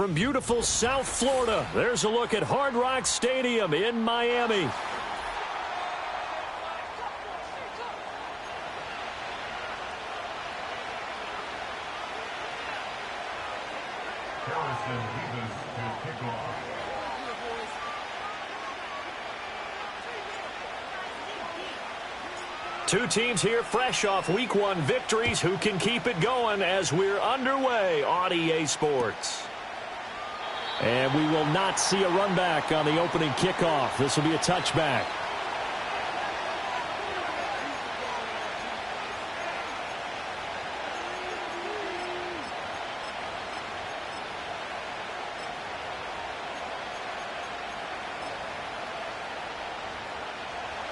from beautiful South Florida, there's a look at Hard Rock Stadium in Miami. Two teams here fresh off Week 1 victories. Who can keep it going as we're underway on EA Sports? And we will not see a run back on the opening kickoff. This will be a touchback.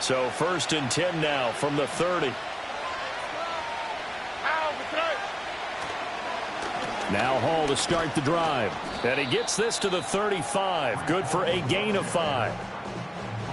So 1st and 10 now from the 30. Now Hall to start the drive. And he gets this to the 35. Good for a gain of 5.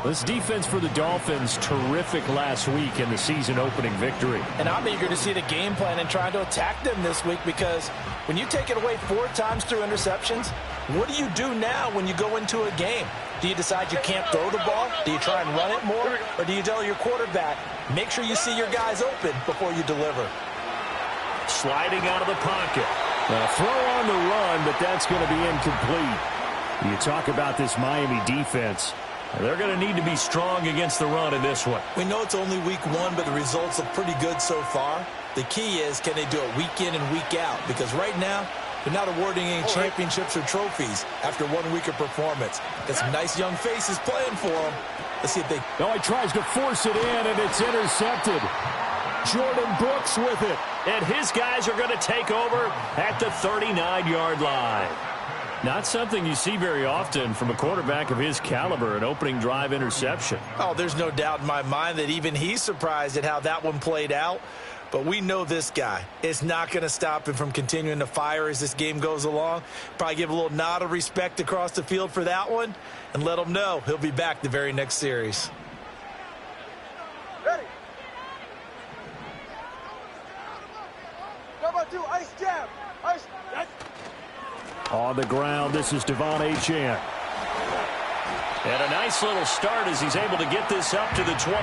This defense for the Dolphins, terrific last week in the season opening victory. And I'm eager to see the game plan and trying to attack them this week, because when you take it away 4 times through interceptions, what do you do now when you go into a game? Do you decide you can't throw the ball? Do you try and run it more? Or do you tell your quarterback, make sure you see your guys open before you deliver? Sliding out of the pocket. A throw on the run, but that's going to be incomplete. You talk about this Miami defense. They're going to need to be strong against the run in this one. We know it's only week 1, but the results look pretty good so far. The key is, can they do it week in and week out? Because right now, they're not awarding any championships or trophies after 1 week of performance. Got some nice young faces playing for them. Let's see if they... No, he tries to force it in, and it's intercepted. Jordan Brooks with it. And his guys are going to take over at the 39-yard line. Not something you see very often from a quarterback of his caliber, an opening drive interception. Oh, there's no doubt in my mind that even he's surprised at how that one played out. But we know this guy is not going to stop him from continuing to fire as this game goes along. Probably give a little nod of respect across the field for that one and let him know he'll be back the very next series. Ready. Number 2, ice jab. Ice. On the ground, this is Devon Achane. And a nice little start as he's able to get this up to the 28.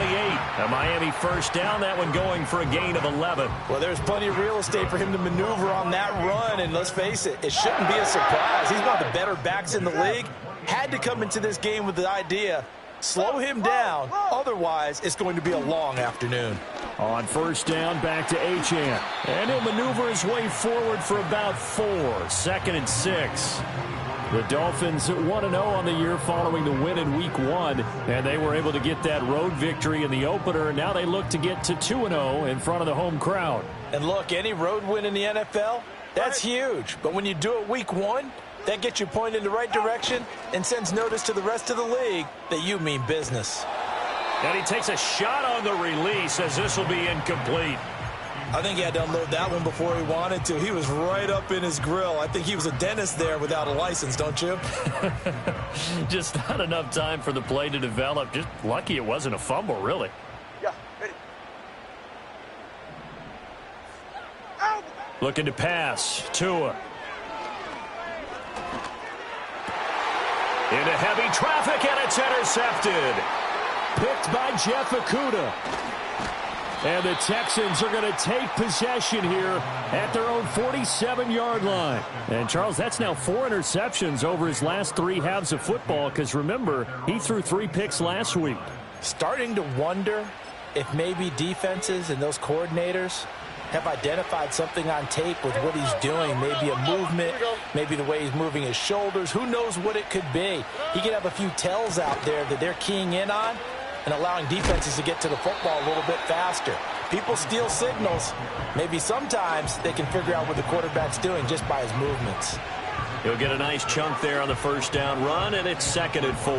A Miami first down, that one going for a gain of 11. Well, there's plenty of real estate for him to maneuver on that run, and let's face it, it shouldn't be a surprise. He's one of the better backs in the league. Had to come into this game with the idea, slow him down, otherwise it's going to be a long afternoon. On first down, back to Achane. And he'll maneuver his way forward for about 4. 2nd and 6. The Dolphins 1-0 on the year following the win in Week 1. And they were able to get that road victory in the opener. And now they look to get to 2-0 in front of the home crowd. And look, any road win in the NFL, that's huge. But when you do it Week 1, that gets you pointed in the right direction and sends notice to the rest of the league that you mean business. And he takes a shot on the release as this will be incomplete. I think he had to unload that one before he wanted to. He was right up in his grill. I think he was a dentist there without a license, don't you? Just not enough time for the play to develop. Just lucky it wasn't a fumble, really. Yeah, ready. Looking to pass. Tua. Into heavy traffic, and it's intercepted. Picked by Jeff Okudah. And the Texans are going to take possession here at their own 47-yard line. And, Charles, that's now 4 interceptions over his last 3 halves of football, because, remember, he threw 3 picks last week. Starting to wonder if maybe defenses and those coordinators have identified something on tape with what he's doing. Maybe a movement, maybe the way he's moving his shoulders. Who knows what it could be? He could have a few tells out there that they're keying in on and allowing defenses to get to the football a little bit faster. People steal signals. Maybe sometimes they can figure out what the quarterback's doing just by his movements. He'll get a nice chunk there on the first down run, and it's 2nd and 4.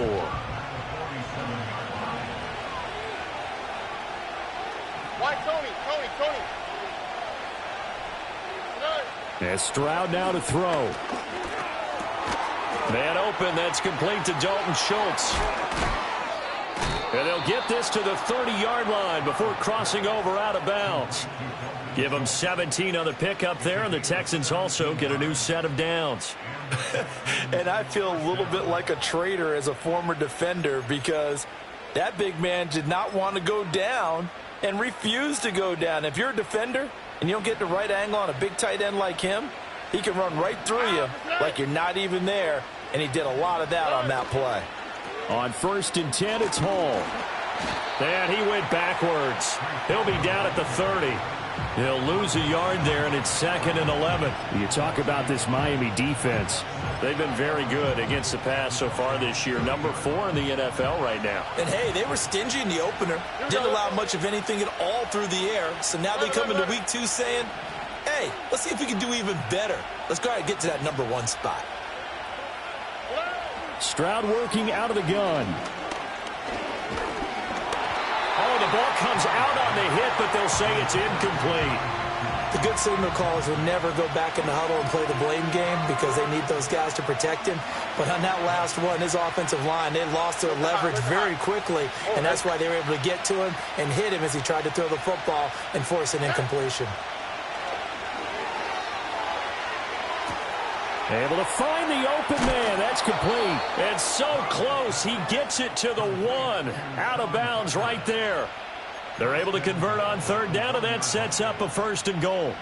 Why, Tony? And Stroud now to throw. Man open, that's complete to Dalton Schultz. And they'll get this to the 30-yard line before crossing over out of bounds. Give them 17 on the pickup there, and the Texans also get a new set of downs. And I feel a little bit like a traitor as a former defender because that big man did not want to go down and refused to go down. If you're a defender and you don't get the right angle on a big tight end like him, he can run right through you like you're not even there, and he did a lot of that on that play. On 1st and 10, it's Hall. And he went backwards. He'll be down at the 30. He'll lose a yard there, and it's 2nd and 11. You talk about this Miami defense. They've been very good against the pass so far this year. Number 4 in the NFL right now. And, hey, they were stingy in the opener. Didn't allow much of anything at all through the air. So now they come into week 2 saying, hey, let's see if we can do even better. Let's go ahead and get to that number 1 spot. Stroud working out of the gun. Oh, the ball comes out on the hit, but they'll say it's incomplete. The good signal callers would never go back in the huddle and play the blame game because they need those guys to protect him. But on that last one, his offensive line, they lost their leverage very quickly, and that's why they were able to get to him and hit him as he tried to throw the football and force an incompletion. Able to find the open man. That's complete. And so close. He gets it to the 1. Out of bounds right there. They're able to convert on 3rd down, and that sets up a 1st and goal.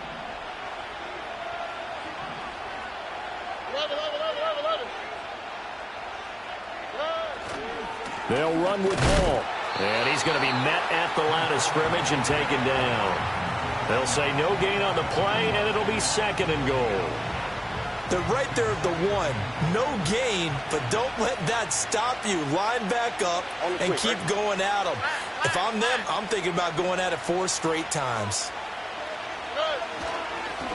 They'll run with Hall. And he's going to be met at the line of scrimmage and taken down. They'll say no gain on the play, and it'll be 2nd and goal. They're right there at the 1. No gain, but don't let that stop you. Line back up and keep going at them. If I'm them, I'm thinking about going at it 4 straight times.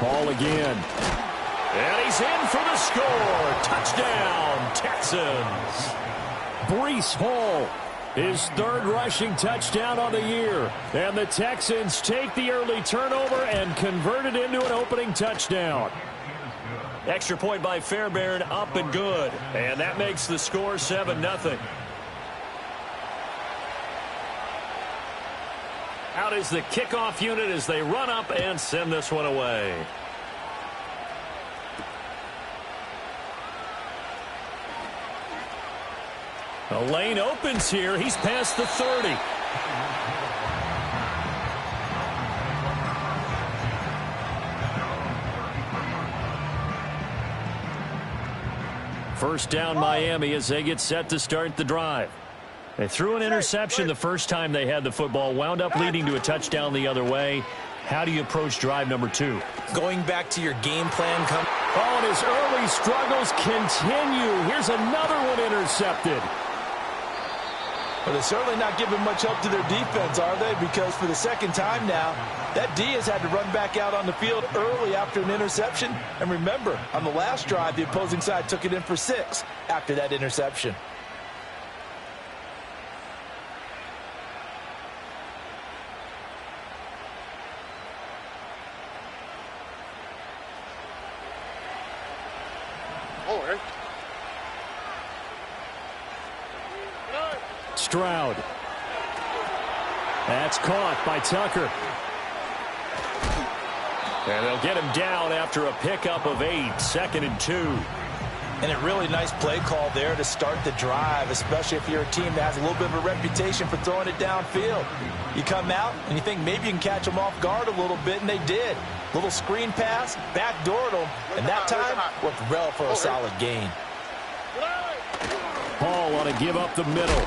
Ball again. And he's in for the score. Touchdown, Texans. Breece Hall, his 3rd rushing touchdown on the year. And the Texans take the early turnover and convert it into an opening touchdown. Extra point by Fairbairn, up and good. And that makes the score 7-0. Out is the kickoff unit as they run up and send this one away. The lane opens here. He's past the 30. First down, Miami, as they get set to start the drive. They threw an interception the first time they had the football, wound up leading to a touchdown the other way. How do you approach drive number 2? Going back to your game plan. Oh, and his early struggles continue. Here's another one intercepted. But they're certainly not giving much help to their defense, are they? Because for the 2nd time now, that D has had to run back out on the field early after an interception. And remember, on the last drive, the opposing side took it in for 6 after that interception. Stroud. That's caught by Tucker. And they'll get him down after a pickup of 8, 2nd and 2. And a really nice play call there to start the drive, especially if you're a team that has a little bit of a reputation for throwing it downfield. You come out and you think maybe you can catch them off guard a little bit, and they did. Little screen pass, backdoored them, and that time worked well for a solid gain. Hall on to give up the middle.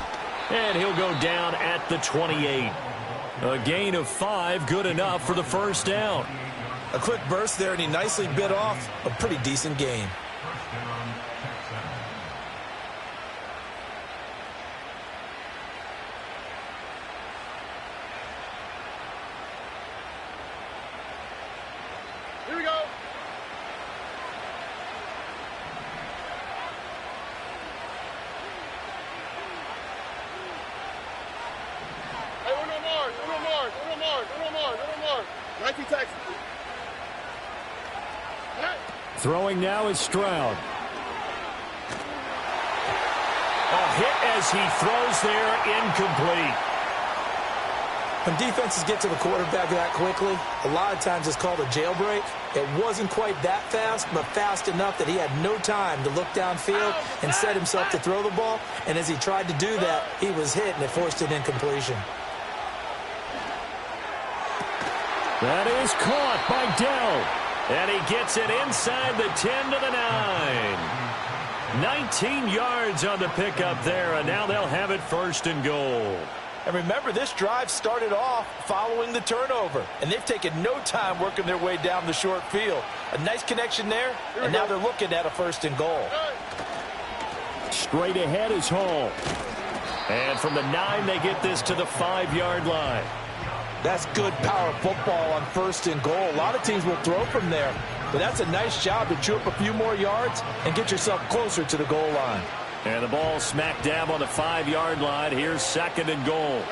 And he'll go down at the 28. A gain of 5, good enough for the first down. A quick burst there, and he nicely bit off a pretty decent gain. Here we go. Hey, uno more. 19 Texas. Throwing now is Stroud. A hit as he throws there, incomplete. When defenses get to the quarterback that quickly, a lot of times it's called a jailbreak. It wasn't quite that fast, but fast enough that he had no time to look downfield and set himself to throw the ball. And as he tried to do that, he was hit, and it forced an incompletion. That is caught by Dell. And he gets it inside the 10 to the 9. 19 yards on the pickup there, and now they'll have it 1st and goal. And remember, this drive started off following the turnover, and they've taken no time working their way down the short field. A nice connection there, and now they're looking at a 1st and goal. Straight ahead is Hall. And from the 9, they get this to the 5-yard line. That's good power football on 1st and goal. A lot of teams will throw from there, but that's a nice job to chew up a few more yards and get yourself closer to the goal line. And the ball smack dab on the 5-yard line. Here's 2nd and goal.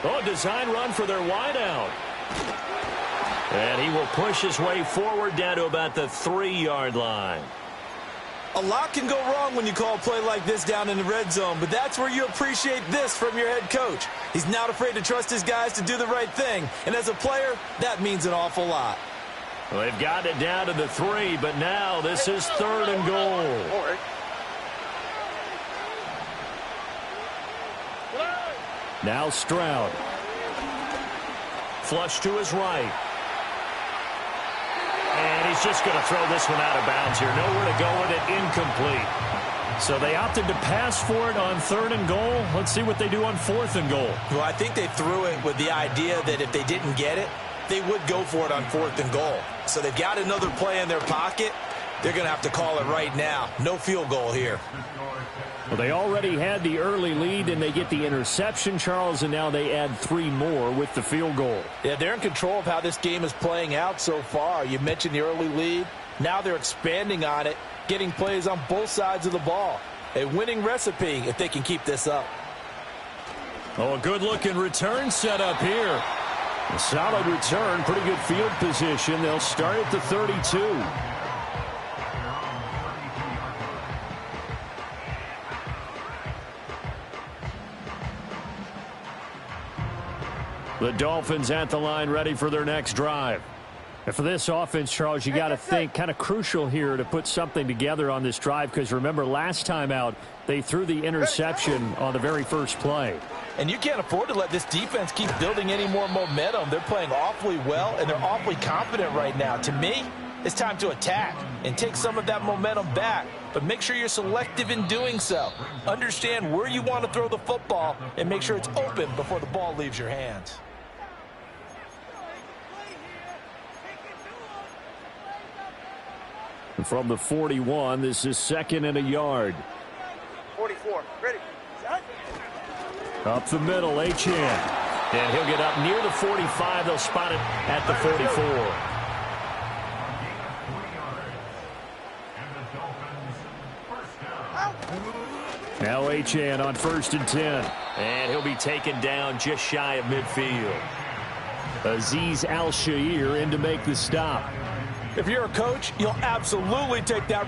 Oh, design run for their wideout. And he will push his way forward down to about the 3-yard line. A lot can go wrong when you call a play like this down in the red zone, but that's where you appreciate this from your head coach. He's not afraid to trust his guys to do the right thing, and as a player, that means an awful lot. Well, they've got it down to the 3, but now this is 3rd and goal. Now Stroud. Flush to his right. And he's just going to throw this one out of bounds here. Nowhere to go with it. Incomplete. So they opted to pass for it on 3rd and goal. Let's see what they do on 4th and goal. Well, I think they threw it with the idea that if they didn't get it, they would go for it on 4th and goal. So they've got another play in their pocket. They're going to have to call it right now. No field goal here. Well, they already had the early lead, and they get the interception, Charles, and now they add 3 more with the field goal. Yeah, they're in control of how this game is playing out so far. You mentioned the early lead. Now they're expanding on it, getting plays on both sides of the ball. A winning recipe if they can keep this up. Oh, a good-looking return set up here. A solid return, pretty good field position. They'll start at the 32. The Dolphins at the line, ready for their next drive. And for this offense, Charles, you got to think kind of crucial here to put something together on this drive, because remember, last time out, they threw the interception on the very first play. And you can't afford to let this defense keep building any more momentum. They're playing awfully well, and they're awfully confident right now. To me, it's time to attack and take some of that momentum back, but make sure you're selective in doing so. Understand where you want to throw the football and make sure it's open before the ball leaves your hands. From the 41, this is 2nd and a yard. 44. Ready. Up the middle, Achane. And he'll get up near the 45. They'll spot it at the 44. Now Achane on 1st and 10. And he'll be taken down just shy of midfield. Azeez Al-Shaair in to make the stop. If you're a coach, you'll absolutely take that.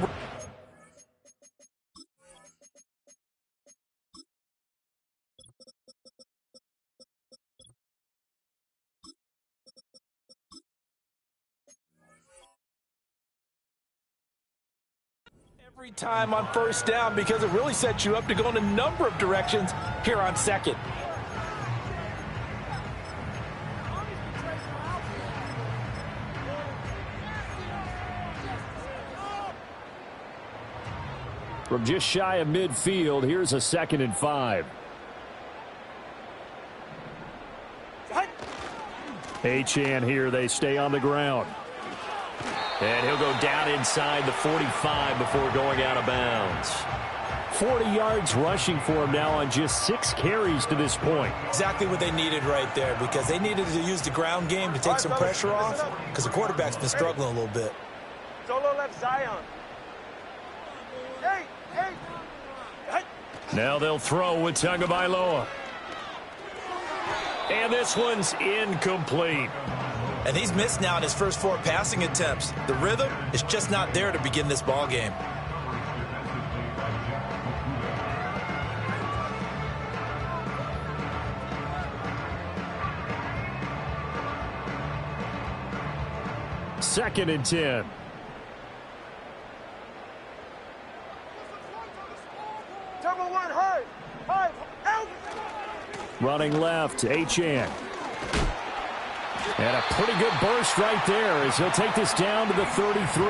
Every time on 1st down, because it really sets you up to go in a number of directions here on 2nd. From just shy of midfield, here's a 2nd and 5. Achane here, they stay on the ground. And he'll go down inside the 45 before going out of bounds. 40 yards rushing for him now on just 6 carries to this point. Exactly what they needed right there, because they needed to use the ground game to take some pressure off, because the quarterback's been struggling a little bit. Solo left Zion. Now they'll throw with Tagovailoa. And this one's incomplete. And he's missed now in his first 4 passing attempts. The rhythm is just not there to begin this ball game. 2nd and 10. Double one, hard. Hard. Out. Running left, Achane. And a pretty good burst right there as he'll take this down to the 33.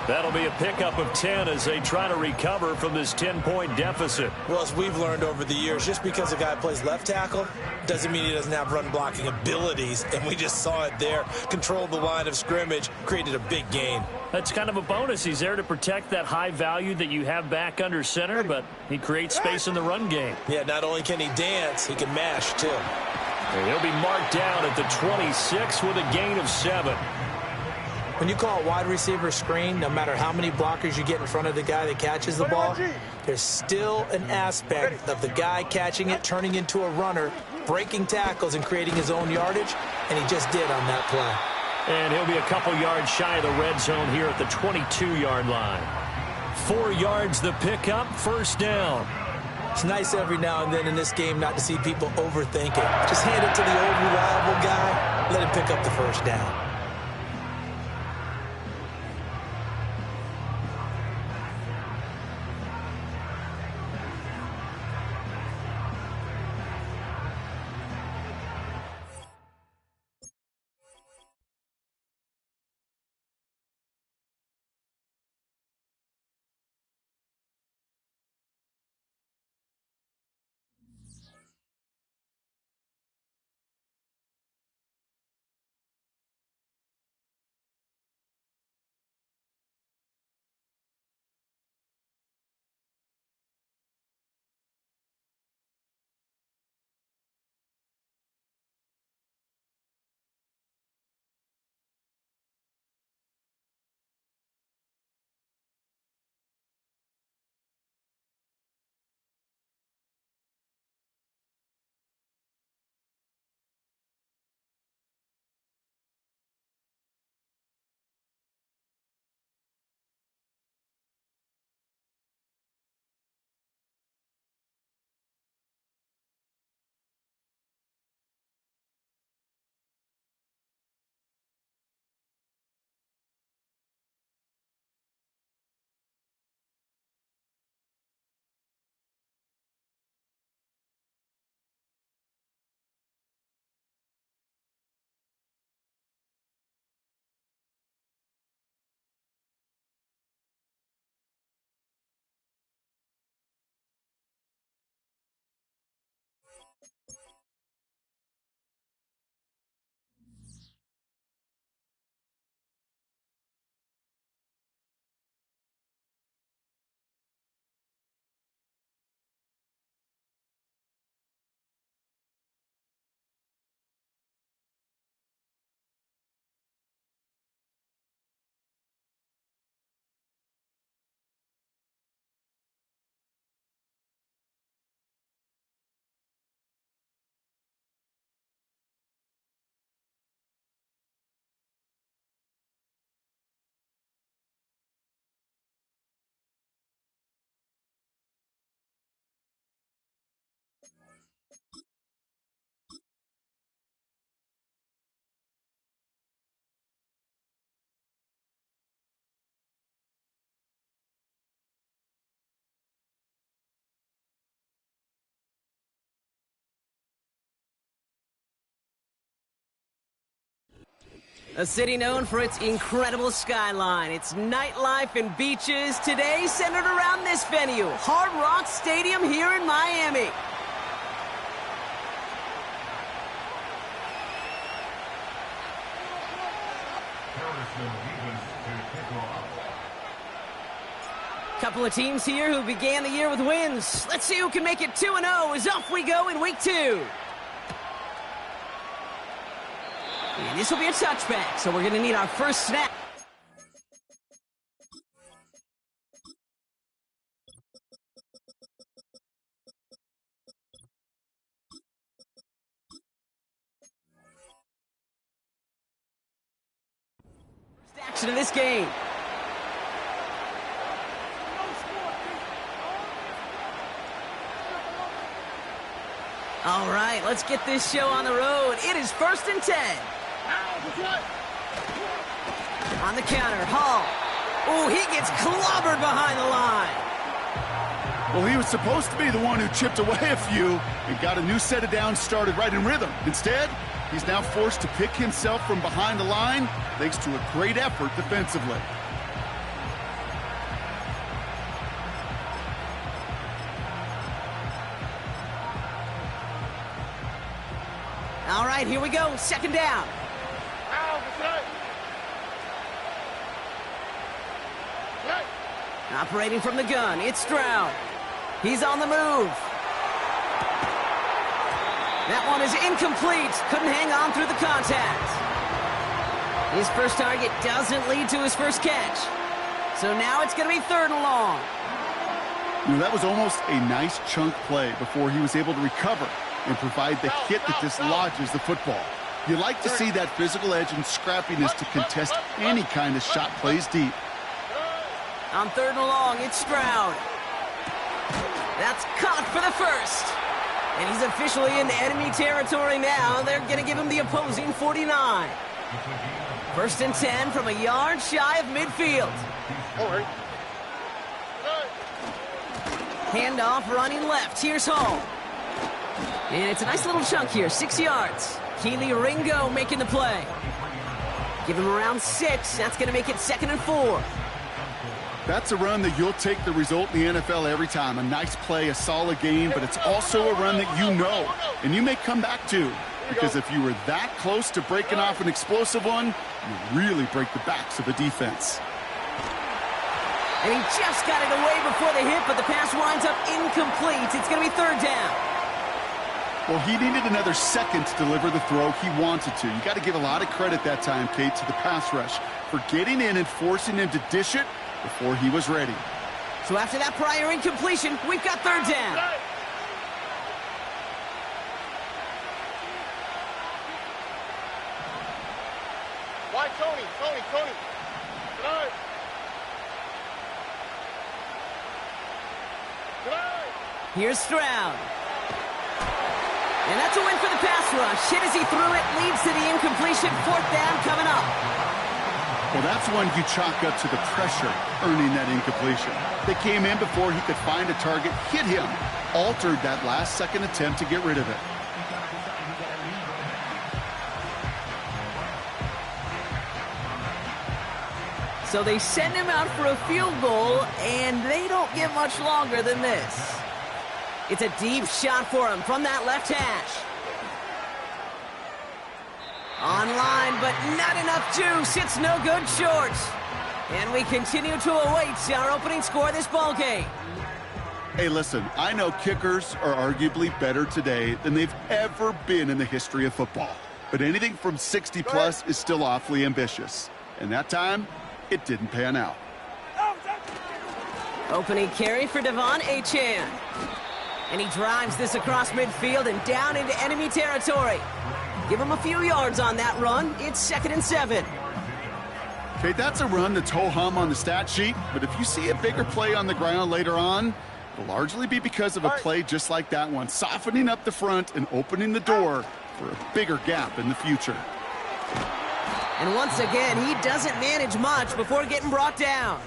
That'll be a pickup of 10 as they try to recover from this 10-point deficit. Well, as we've learned over the years, just because a guy plays left tackle doesn't mean he doesn't have run-blocking abilities, and we just saw it there. Controlled the line of scrimmage, created a big gain. That's kind of a bonus. He's there to protect that high value that you have back under center, but he creates space in the run game. Yeah, not only can he dance, he can mash, too. And he'll be marked down at the 26 with a gain of 7. When you call a wide receiver screen, no matter how many blockers you get in front of the guy that catches the ball, there's still an aspect of the guy catching it, turning into a runner, breaking tackles and creating his own yardage, and he just did on that play. And he'll be a couple yards shy of the red zone here at the 22-yard line. 4 yards the pickup, first down. It's nice every now and then in this game not to see people overthink it. Just hand it to the old reliable guy, let him pick up the first down. A city known for its incredible skyline, its nightlife and beaches, today centered around this venue, Hard Rock Stadium here in Miami. Couple of teams here who began the year with wins. Let's see who can make it 2-0 as off we go in week 2. And this will be a touchback, so we're going to need our first snap. First action of this game. All right, let's get this show on the road. It is 1st and 10. On the counter, Hall. Oh, he gets clobbered behind the line. Well, he was supposed to be the one who chipped away a few and got a new set of downs started right in rhythm. Instead, he's now forced to pick himself from behind the line thanks to a great effort defensively. All right, here we go. Second down. Operating from the gun, it's Stroud. He's on the move. That one is incomplete. Couldn't hang on through the contact. His first target doesn't lead to his first catch. So now it's going to be 3rd and long. You know, that was almost a nice chunk play before he was able to recover and provide the hit that dislodges the football. You like to see that physical edge and scrappiness to contest any kind of shot plays deep. On 3rd and long, it's Stroud. That's caught for the first. And he's officially in enemy territory now. They're going to give him the opposing 49. 1st and 10 from a yard shy of midfield. Handoff running left. Here's Hall. And it's a nice little chunk here, 6 yards. Keely Ringo making the play. Give him around 6. That's going to make it 2nd and 4. That's a run that you'll take the result in the NFL every time. A nice play, a solid game, but it's also a run that you know and you may come back to. Because if you were that close to breaking off an explosive one, you really break the backs of the defense. And he just got it away before the hit, but the pass winds up incomplete. It's going to be 3rd down. Well, he needed another second to deliver the throw he wanted to. You got to give a lot of credit that time, Kate, to the pass rush for getting in and forcing him to dish it before he was ready. So after that prior incompletion, we've got 3rd down. Why Tony? Tony. Good. Here's Stroud. And that's a win for the pass rush. Hit as he threw it, leads to the incompletion. 4th down coming up. Well, that's one you chalk up to the pressure earning that incompletion. They came in before he could find a target, hit him, altered that last-second attempt to get rid of it. So they send him out for a field goal, and they don't get much longer than this. It's a deep shot for him from that left hash. Online, but not enough juice. It's no good short. And we continue to await our opening score of this ballgame. Hey, listen, I know kickers are arguably better today than they've ever been in the history of football. But anything from 60-plus is still awfully ambitious. And that time, it didn't pan out. Opening carry for Devon Achane. And he drives this across midfield and down into enemy territory. Give him a few yards on that run. It's 2nd and 7. Okay, that's a run that's ho-hum on the stat sheet, but if you see a bigger play on the ground later on, it'll largely be because of a play just like that one, softening up the front and opening the door for a bigger gap in the future. And once again, he doesn't manage much before getting brought down.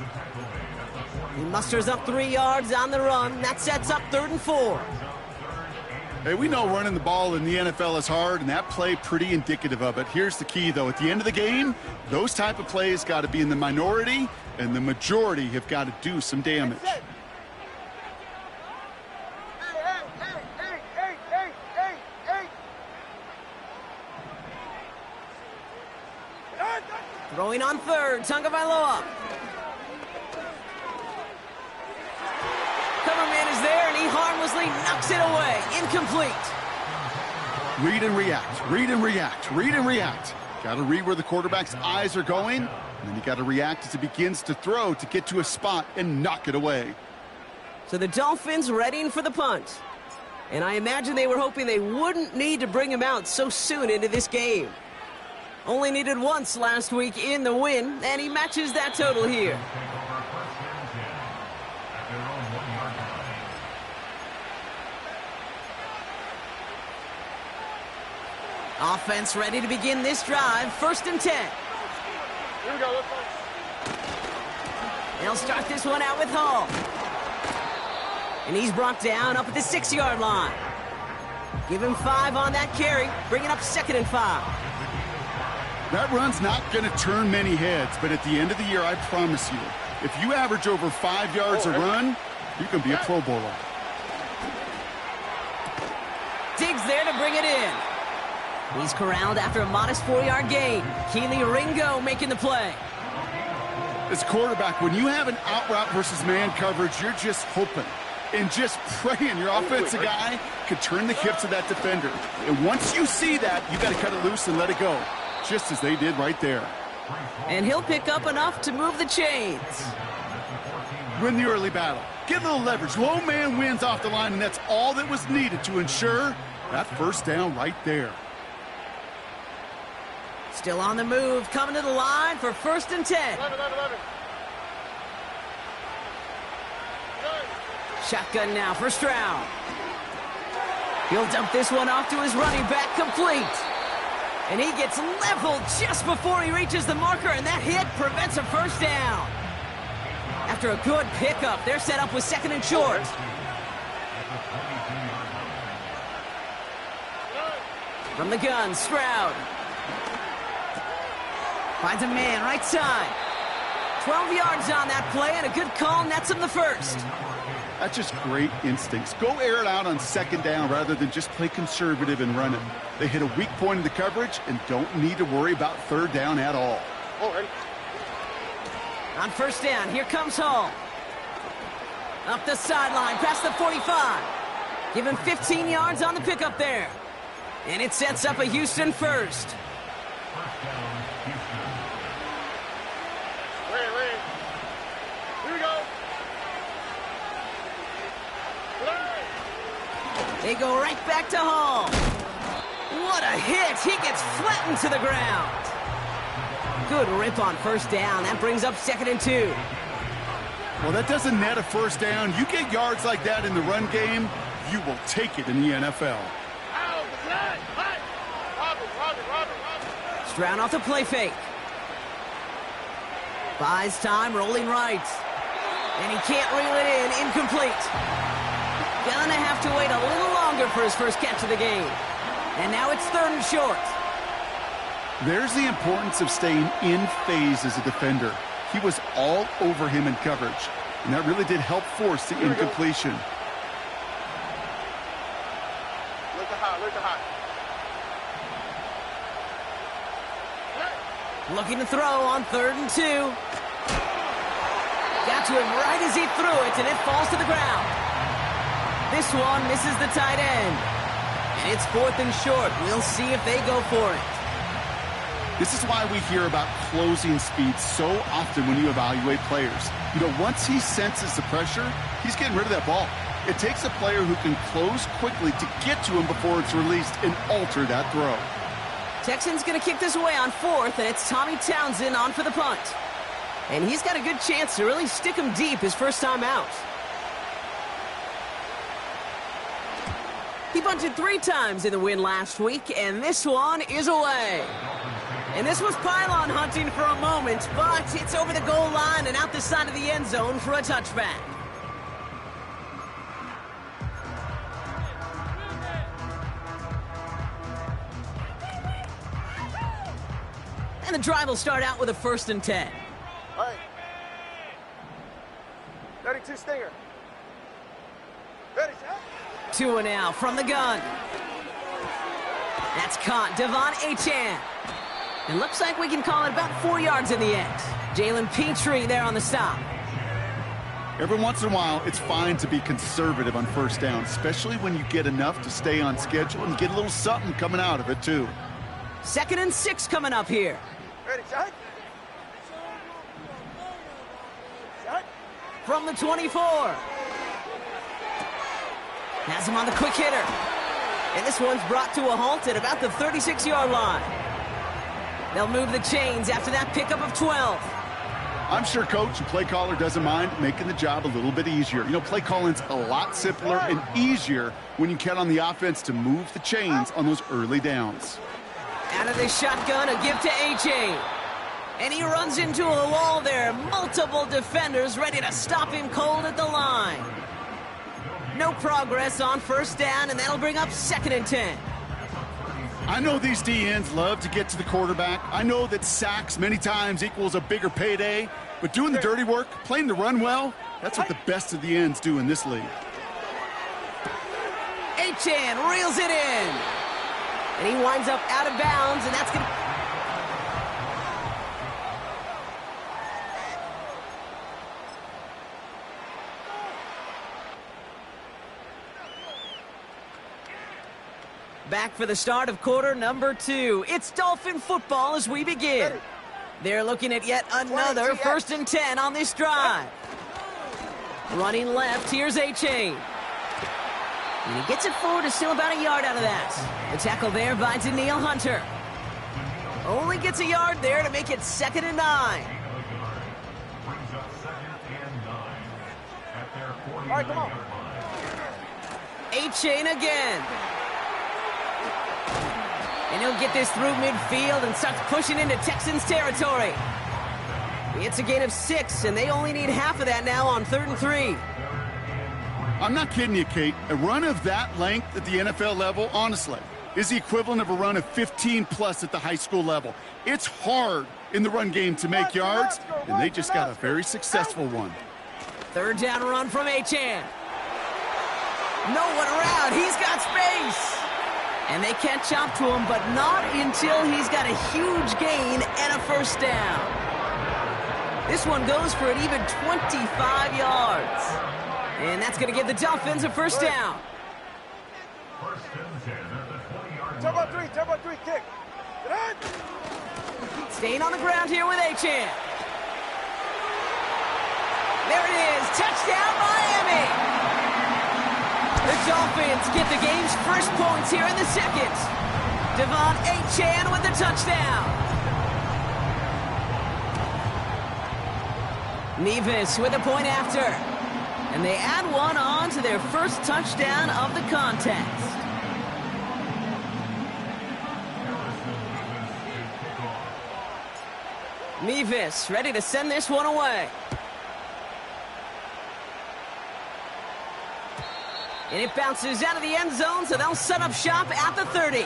He musters up 3 yards on the run. That sets up 3rd and 4. Hey, we know running the ball in the NFL is hard, and that play pretty indicative of it. Here's the key, though. At the end of the game, those type of plays got to be in the minority, and the majority have got to do some damage. Throwing on 3rd, Tagovailoa. Cover man is there, and he harmlessly knocks it away. Incomplete. Read and react, read and react, read and react. Got to read where the quarterback's eyes are going, and then you got to react as he begins to throw to get to a spot and knock it away. So the Dolphins readying for the punt. And I imagine they were hoping they wouldn't need to bring him out so soon into this game. Only needed once last week in the win, and he matches that total here. Offense ready to begin this drive. 1st and 10. Here we go. Let's go. They'll start this one out with Hall. And he's brought down up at the 6-yard line. Give him 5 on that carry, bringing up 2nd and 5. That run's not going to turn many heads, but at the end of the year, I promise you, if you average over 5 yards a run, you can be a Pro Bowler. Diggs there to bring it in. He's corralled after a modest 4-yard gain. Keely Ringo making the play. As a quarterback, when you have an out route versus man coverage, you're just hoping and just praying your offensive guy could turn the hips of that defender. And once you see that, you got to cut it loose and let it go, just as they did right there. And he'll pick up enough to move the chains. Win the early battle. Get a little leverage. Low man wins off the line, and that's all that was needed to ensure that first down right there. Still on the move, coming to the line for 1st and 10. 11. Shotgun now for Stroud. He'll dump this one off to his running back, complete. And he gets leveled just before he reaches the marker, and that hit prevents a first down. After a good pickup, they're set up with 2nd and short. From the gun, Stroud. Finds a man right side. 12 yards on that play, and a good call nets him the first. That's just great instincts. Go air it out on 2nd down rather than just play conservative and run it. They hit a weak point in the coverage and don't need to worry about 3rd down at all. On 1st down, here comes Hall. Up the sideline, past the 45. Give him 15 yards on the pickup there. And it sets up a Houston first. Here we go. They go right back to Hall. What a hit. He gets flattened to the ground. Good rip on 1st down. That brings up 2nd and 2. Well, that doesn't net a first down. You get yards like that in the run game, you will take it in the NFL. Stroud off the play fake. Buys time, rolling right. And he can't reel it in. Incomplete. Gonna have to wait a little longer for his first catch of the game. And now it's 3rd and short. There's the importance of staying in phase as a defender. He was all over him in coverage, and that really did help force the incompletion. Look high. Looking to throw on 3rd and 2. Got to him right as he threw it, and it falls to the ground. This one misses the tight end. And it's 4th and short. We'll see if they go for it. This is why we hear about closing speed so often when you evaluate players. You know, once he senses the pressure, he's getting rid of that ball. It takes a player who can close quickly to get to him before it's released and alter that throw. Texans going to kick this away on 4th, and it's Tommy Townsend on for the punt. And he's got a good chance to really stick him deep his first time out. He bunted 3 times in the win last week, and this one is away. And this was pylon hunting for a moment, but it's over the goal line and out the side of the end zone for a touchback. And the drive will start out with a 1st and 10. All right. 32 Stinger. Ready, set. Tua now from the gun. That's caught. Devon Achane. It looks like we can call it about 4 yards in the end. Jalen Petrie there on the stop. Every once in a while, it's fine to be conservative on 1st down, especially when you get enough to stay on schedule and get a little something coming out of it, too. 2nd and 6 coming up here. Ready, set. Set. From the 24. Has him on the quick hitter. And this one's brought to a halt at about the 36-yard line. They'll move the chains after that pickup of 12. I'm sure coach and play caller doesn't mind making the job a little bit easier. You know, play calling's a lot simpler and easier when you count on the offense to move the chains on those early downs. Out of the shotgun, a give to A.J. And he runs into a wall there. Multiple defenders ready to stop him cold at the line. No progress on first down, and that'll bring up 2nd and 10. I know these DNs love to get to the quarterback. I know that sacks many times equals a bigger payday, but doing the dirty work, playing the run well, that's what the best of the ends do in this league. Achane reels it in. And he winds up out of bounds, and that's going to... Back for the start of quarter number 2. It's Dolphin football as we begin. They're looking at yet another 1st and 10 on this drive. Running left, here's Achane. And he gets it forward, is still about a yard out of that. The tackle there by Daniil Hunter. Only gets a yard there to make it 2nd and 9. All right, come on. Achane again. And he'll get this through midfield and starts pushing into Texans territory. It's a gain of 6, and they only need half of that now on 3rd and 3. I'm not kidding you, Kate. A run of that length at the NFL level, honestly, is the equivalent of a run of 15-plus at the high school level. It's hard in the run game to make yards, and they just got a very successful one. 3rd down run from Achane. No one around. He's got space. And they catch up to him, but not until he's got a huge gain and a 1st down. This one goes for an even 25 yards. And that's going to give the Dolphins a 1st down. Turbo 3, kick. Staying on the ground here with Achane. There it is. Touchdown, Miami. The Dolphins get the game's first points here in the 2nd. Devon Achane with the touchdown. Nevis with a point after. And they add one on to their first touchdown of the contest. Nevis ready to send this one away. And it bounces out of the end zone, so they'll set up shop at the 30.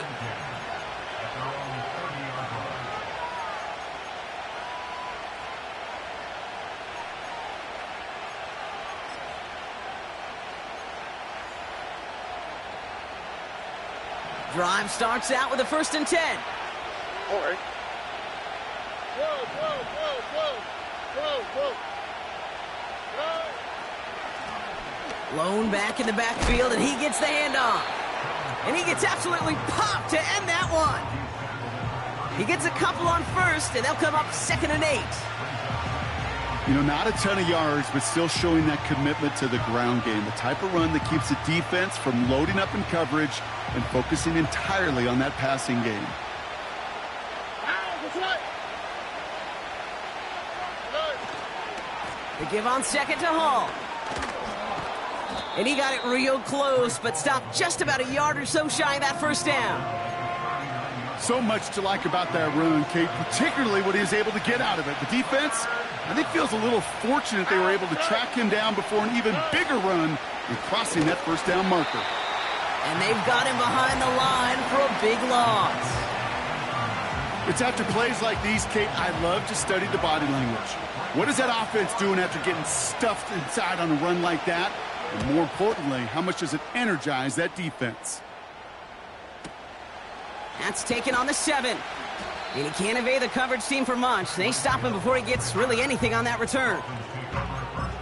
Drive starts out with a 1st and 10. All right. Whoa. Lone back in the backfield, and he gets the handoff. And he gets absolutely popped to end that one. He gets a couple on 1st, and they'll come up 2nd and 8. You know, not a ton of yards, but still showing that commitment to the ground game. The type of run that keeps the defense from loading up in coverage and focusing entirely on that passing game. They give on 2nd to Hall. And he got it real close, but stopped just about a yard or so shy of that 1st down. So much to like about that run, Kate, particularly what he was able to get out of it. The defense, I think, feels a little fortunate they were able to track him down before an even bigger run in crossing that 1st down marker. And they've got him behind the line for a big loss. It's after plays like these, Kate, I love to study the body language. What is that offense doing after getting stuffed inside on a run like that? And more importantly, how much does it energize that defense? That's taken on the 7. And he can't evade the coverage team for much. They stop him before he gets really anything on that return.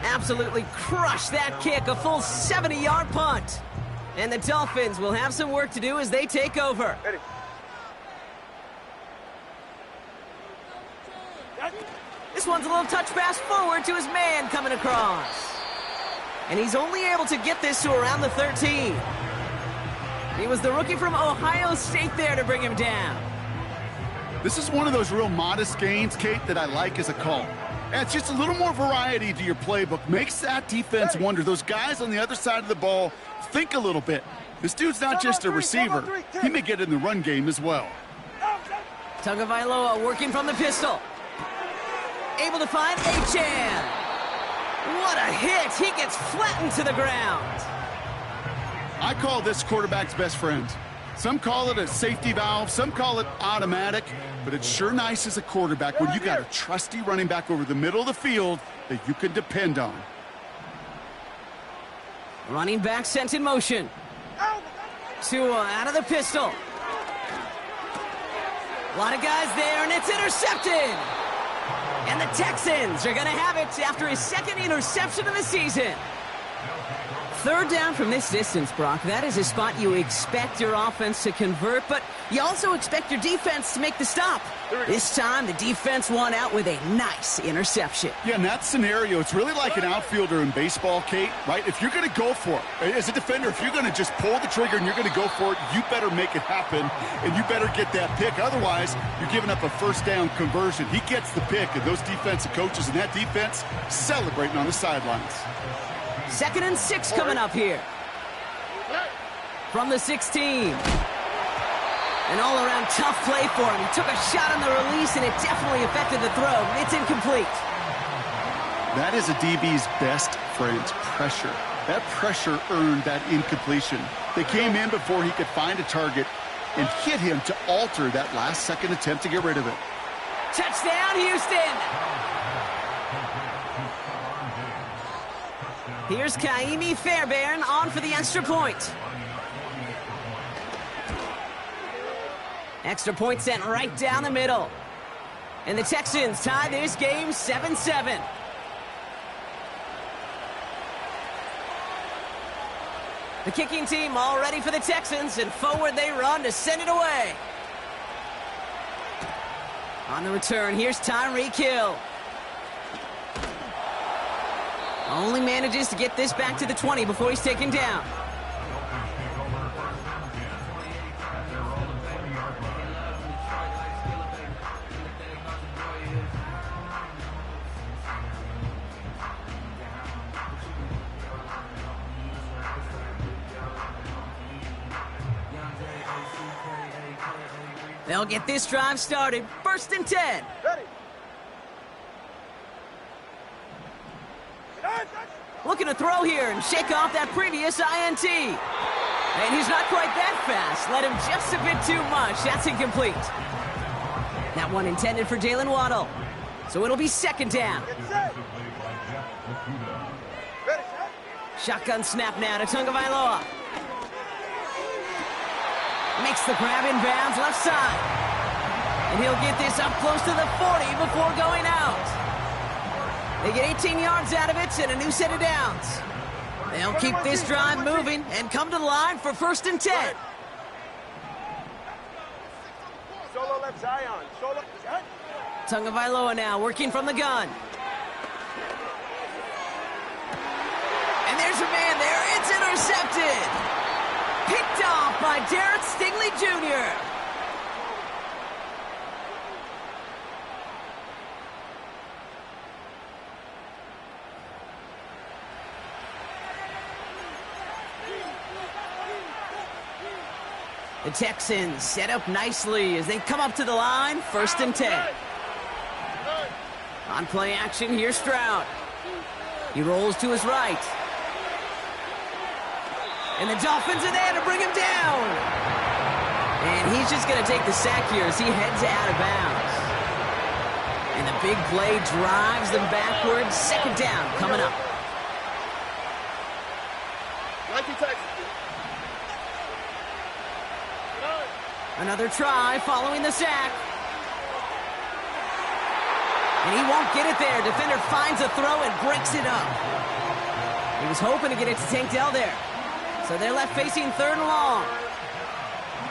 Absolutely crushed that kick, a full 70-yard punt. And the Dolphins will have some work to do as they take over. Ready. This one's a little touch pass forward to his man coming across. And he's only able to get this to around the 13. He was the rookie from Ohio State there to bring him down. This is one of those real modest gains, Kate, that I like as a call. And it's just a little more variety to your playbook. Makes that defense wonder. Those guys on the other side of the ball think a little bit. This dude's not just a receiver. He may get in the run game as well. Tagovailoa working from the pistol. able to find Achan. What a hit. He gets flattened to the ground. I call this quarterback's best friend. Some call it a safety valve, some call it automatic, but it's sure nice as a quarterback when you got a trusty running back over the middle of the field that you can depend on. Running back sent in motion. Tua out of the pistol. A lot of guys there, and it's intercepted. And the Texans are going to have it after his second interception of the season. Third down from this distance, Brock. That is a spot you expect your offense to convert, but you also expect your defense to make the stop. This time, the defense won out with a nice interception. Yeah, in that scenario, it's really like an outfielder in baseball, Kate, right? If you're going to go for it, as a defender, if you're going to just pull the trigger and you're going to go for it, you better make it happen, and you better get that pick. Otherwise, you're giving up a first down conversion. He gets the pick, and those defensive coaches and that defense celebrating on the sidelines. 2nd and 6 coming up here. From the 16. An all-around tough play for him. He took a shot on the release, and it definitely affected the throw. It's incomplete. That is a DB's best friend, pressure. That pressure earned that incompletion. They came in before he could find a target and hit him to alter that last-second attempt to get rid of it. Touchdown, Houston! Here's Kaimi Fairbairn on for the extra point. Extra point sent right down the middle. And the Texans tie this game 7-7. The kicking team all ready for the Texans, and forward they run to send it away. On the return, here's Tyreek Hill. Only manages to get this back to the 20 before he's taken down. They'll get this drive started. 1st and 10. Ready. Looking to throw here and shake off that previous INT. And he's not quite that fast. Let him just a bit too much. That's incomplete. That one intended for Jalen Waddle. So it'll be 2nd down. Ready. Shotgun snap now to Tagovailoa. Makes the grab in bounds left side. And he'll get this up close to the 40 before going out. They get 18 yards out of it and a new set of downs. They'll keep this drive moving and come to the line for 1st and 10. Solo left Zion. Solo. Tagovailoa now working from the gun. And there's a man there. It's intercepted. Picked off by Derek Stingley Jr. The Texans set up nicely as they come up to the line. 1st and 10. On play action, here's Stroud. He rolls to his right. And the Dolphins are there to bring him down. And he's just going to take the sack here as he heads out of bounds. And the big play drives them backwards. 2nd down coming up. Another try following the sack. And he won't get it there. Defender finds a throw and breaks it up. He was hoping to get it to Tank Dell there. So they're left facing 3rd and long.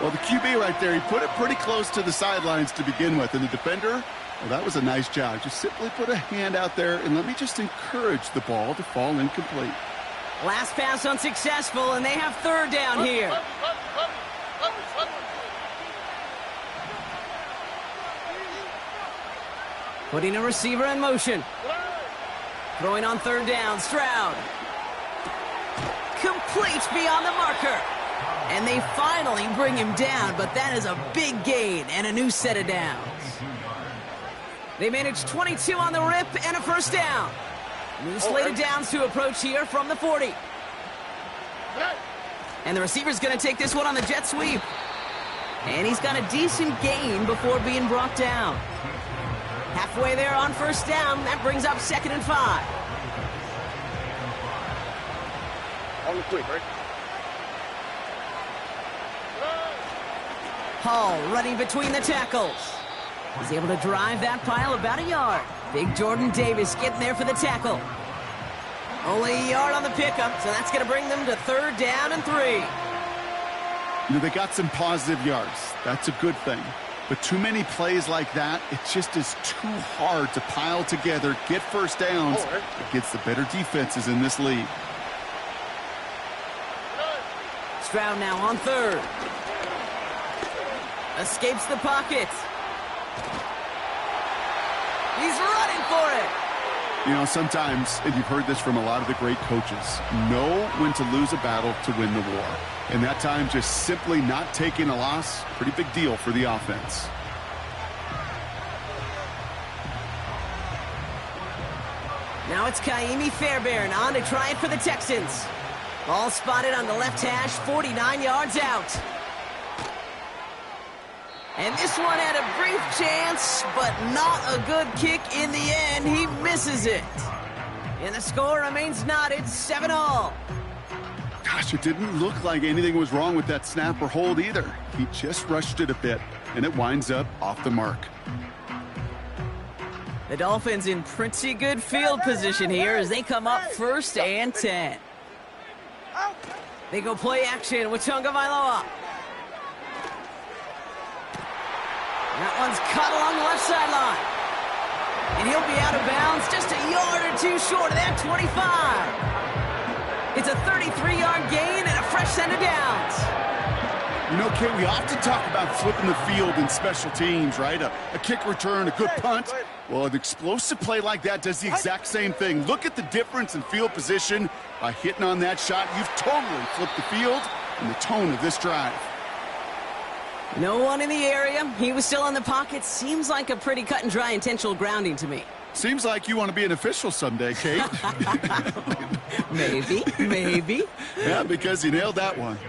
Well, the QB right there, he put it pretty close to the sidelines to begin with. And the defender, well, that was a nice job. Just simply put a hand out there and let me just encourage the ball to fall incomplete. Last pass unsuccessful, and they have 3rd down here. Putting a receiver in motion. Throwing on 3rd down, Stroud. Complete beyond the marker. And they finally bring him down, but that is a big gain and a new set of downs. They managed 22 on the rip and a first down. New slate of downs to approach here from the 40. And the receiver's going to take this one on the jet sweep. And he's got a decent gain before being brought down. Halfway there on first down. That brings up 2nd and 5. On the quick, right? Hall running between the tackles. He's able to drive that pile about a yard. Big Jordan Davis getting there for the tackle. Only a yard on the pickup, so that's going to bring them to 3rd down and 3. You know, they got some positive yards. That's a good thing. But too many plays like that, it just is too hard to pile together, get first downs against the better defenses in this league. Stroud now on 3rd. Escapes the pocket. He's running for it. You know, sometimes, and you've heard this from a lot of the great coaches, know when to lose a battle to win the war. And that time, just simply not taking a loss, pretty big deal for the offense. Now it's Kaimi Fairbairn on to try it for the Texans. Ball spotted on the left hash, 49 yards out. And this one had a brief chance, but not a good kick in the end. He misses it. And the score remains knotted, 7-all. Gosh, it didn't look like anything was wrong with that snap or hold either. He just rushed it a bit, and it winds up off the mark. The Dolphins in pretty good field position here as they come up 1st and 10. They go play action with Tagovailoa. That one's caught along the left sideline. And he'll be out of bounds just a yard or two short of that 25. It's a 33-yard gain and a fresh set of downs. You know, Kate, we often talk about flipping the field in special teams, right? A kick return, a good punt. Well, an explosive play like that does the exact same thing. Look at the difference in field position. By hitting on that shot, you've totally flipped the field and the tone of this drive. No one in the area. He was still in the pocket. Seems like a pretty cut and dry intentional grounding to me. Seems like you want to be an official someday, Kate. Maybe. Yeah, because you nailed that one.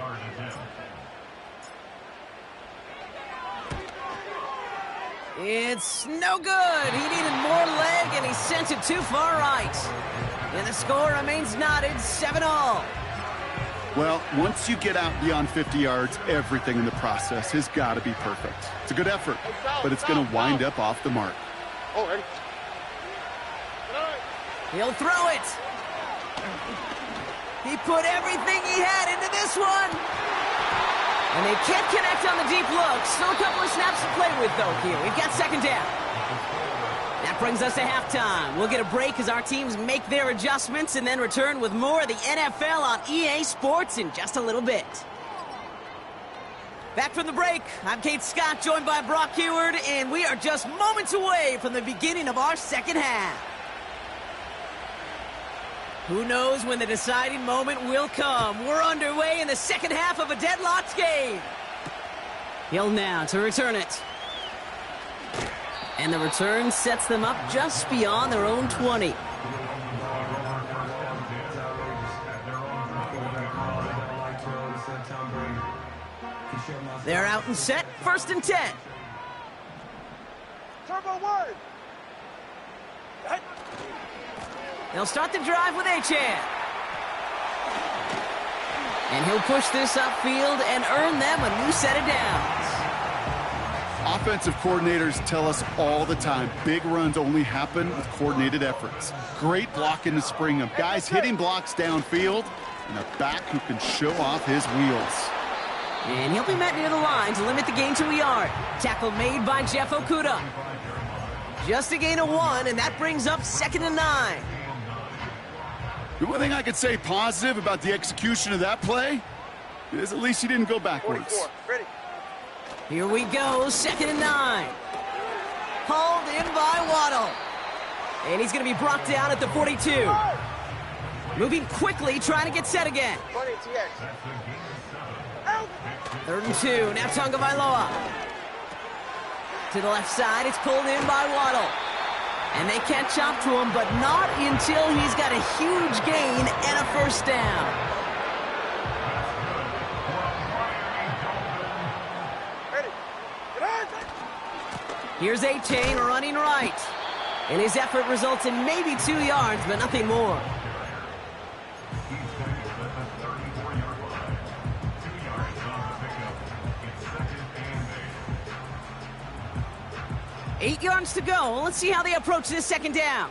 It's no good. He needed more leg, and he sent it too far right. And the score remains knotted, 7-all. Well, once you get out beyond 50 yards, everything in the process has got to be perfect. It's a good effort, but it's going to wind up off the mark. He'll throw it. He put everything he had into this one. And they can't connect on the deep look. Still a couple of snaps to play with, though, here. We've got 2nd down. That brings us to halftime. We'll get a break as our teams make their adjustments and then return with more of the NFL on EA Sports in just a little bit. Back from the break, I'm Kate Scott, joined by Brock Heward, and we are just moments away from the beginning of our second half. Who knows when the deciding moment will come? We're underway in the second half of a deadlocked game. Hill now to return it. And the return sets them up just beyond their own 20. They're out and set, 1st and 10. Turbo 1. They'll start the drive with Achane. And he'll push this upfield and earn them a new set of downs. Offensive coordinators tell us all the time, big runs only happen with coordinated efforts. Great blocking to spring them. Guys hitting blocks downfield, and a back who can show off his wheels. And he'll be met near the line to limit the gain to a yard. Tackle made by Jeff Okudah. Just a gain of 1, and that brings up 2nd and 9. The one thing I could say positive about the execution of that play is at least he didn't go backwards. 44. Ready. Here we go, 2nd and 9. Hauled in by Waddle. And he's going to be brought down at the 42. Moving quickly, trying to get set again. 20 TX. 3rd and 2, now Tagovailoa. To the left side, it's pulled in by Waddle. And they catch up to him, but not until he's got a huge gain and a first down. Here's A-Chain running right. And his effort results in maybe 2 yards, but nothing more. Eight yards to go. Let's see how they approach this second down.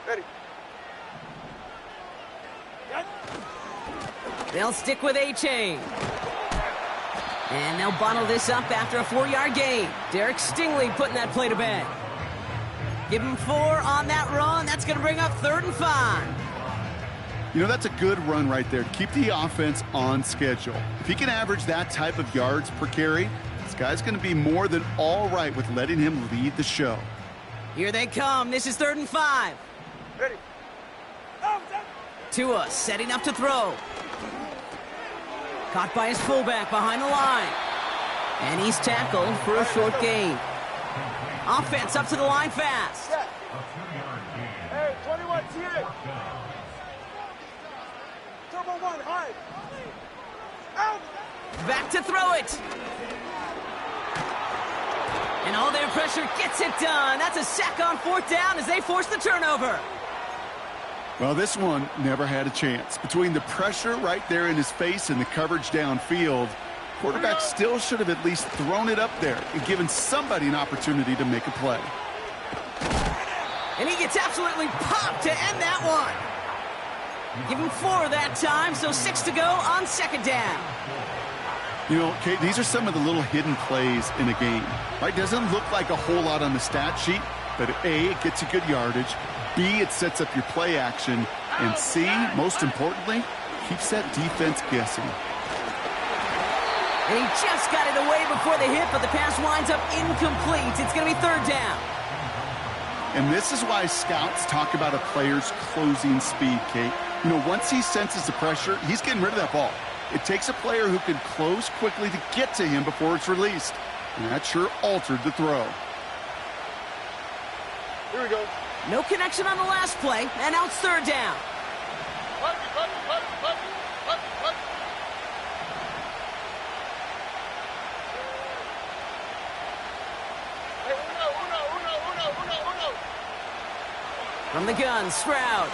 Ready. They'll stick with A-Chain. And they'll bottle this up after a 4-yard gain. Derek Stingley putting that play to bed. Give him 4 on that run. That's going to bring up 3rd and 5. You know, that's a good run right there to keep the offense on schedule. If he can average that type of yards per carry, this guy's going to be more than all right with letting him lead the show. Here they come. This is 3rd and 5. Ready. Tua setting up to throw. Caught by his fullback behind the line. And he's tackled for a short gain. Offense up to the line fast. Hey, 21, TA. Turbo 1, high. Out. Back to throw it. And all their pressure gets it done. That's a sack on 4th down as they force the turnover. Well, this one never had a chance. Between the pressure right there in his face and the coverage downfield, quarterback still should have at least thrown it up there and given somebody an opportunity to make a play. And he gets absolutely popped to end that one. Give him 4 that time, so 6 to go on 2nd down. You know, Kate, these are some of the little hidden plays in a game. Right? Doesn't look like a whole lot on the stat sheet, but A, it gets you good yardage. B, it sets up your play action. And C, most importantly, keeps that defense guessing. And he just got it away before the hit, but the pass winds up incomplete. It's going to be 3rd down. And this is why scouts talk about a player's closing speed, Kate. You know, once he senses the pressure, he's getting rid of that ball. It takes a player who can close quickly to get to him before it's released. And that sure altered the throw. Here we go. No connection on the last play, and now it's 3rd down. From the gun, Stroud.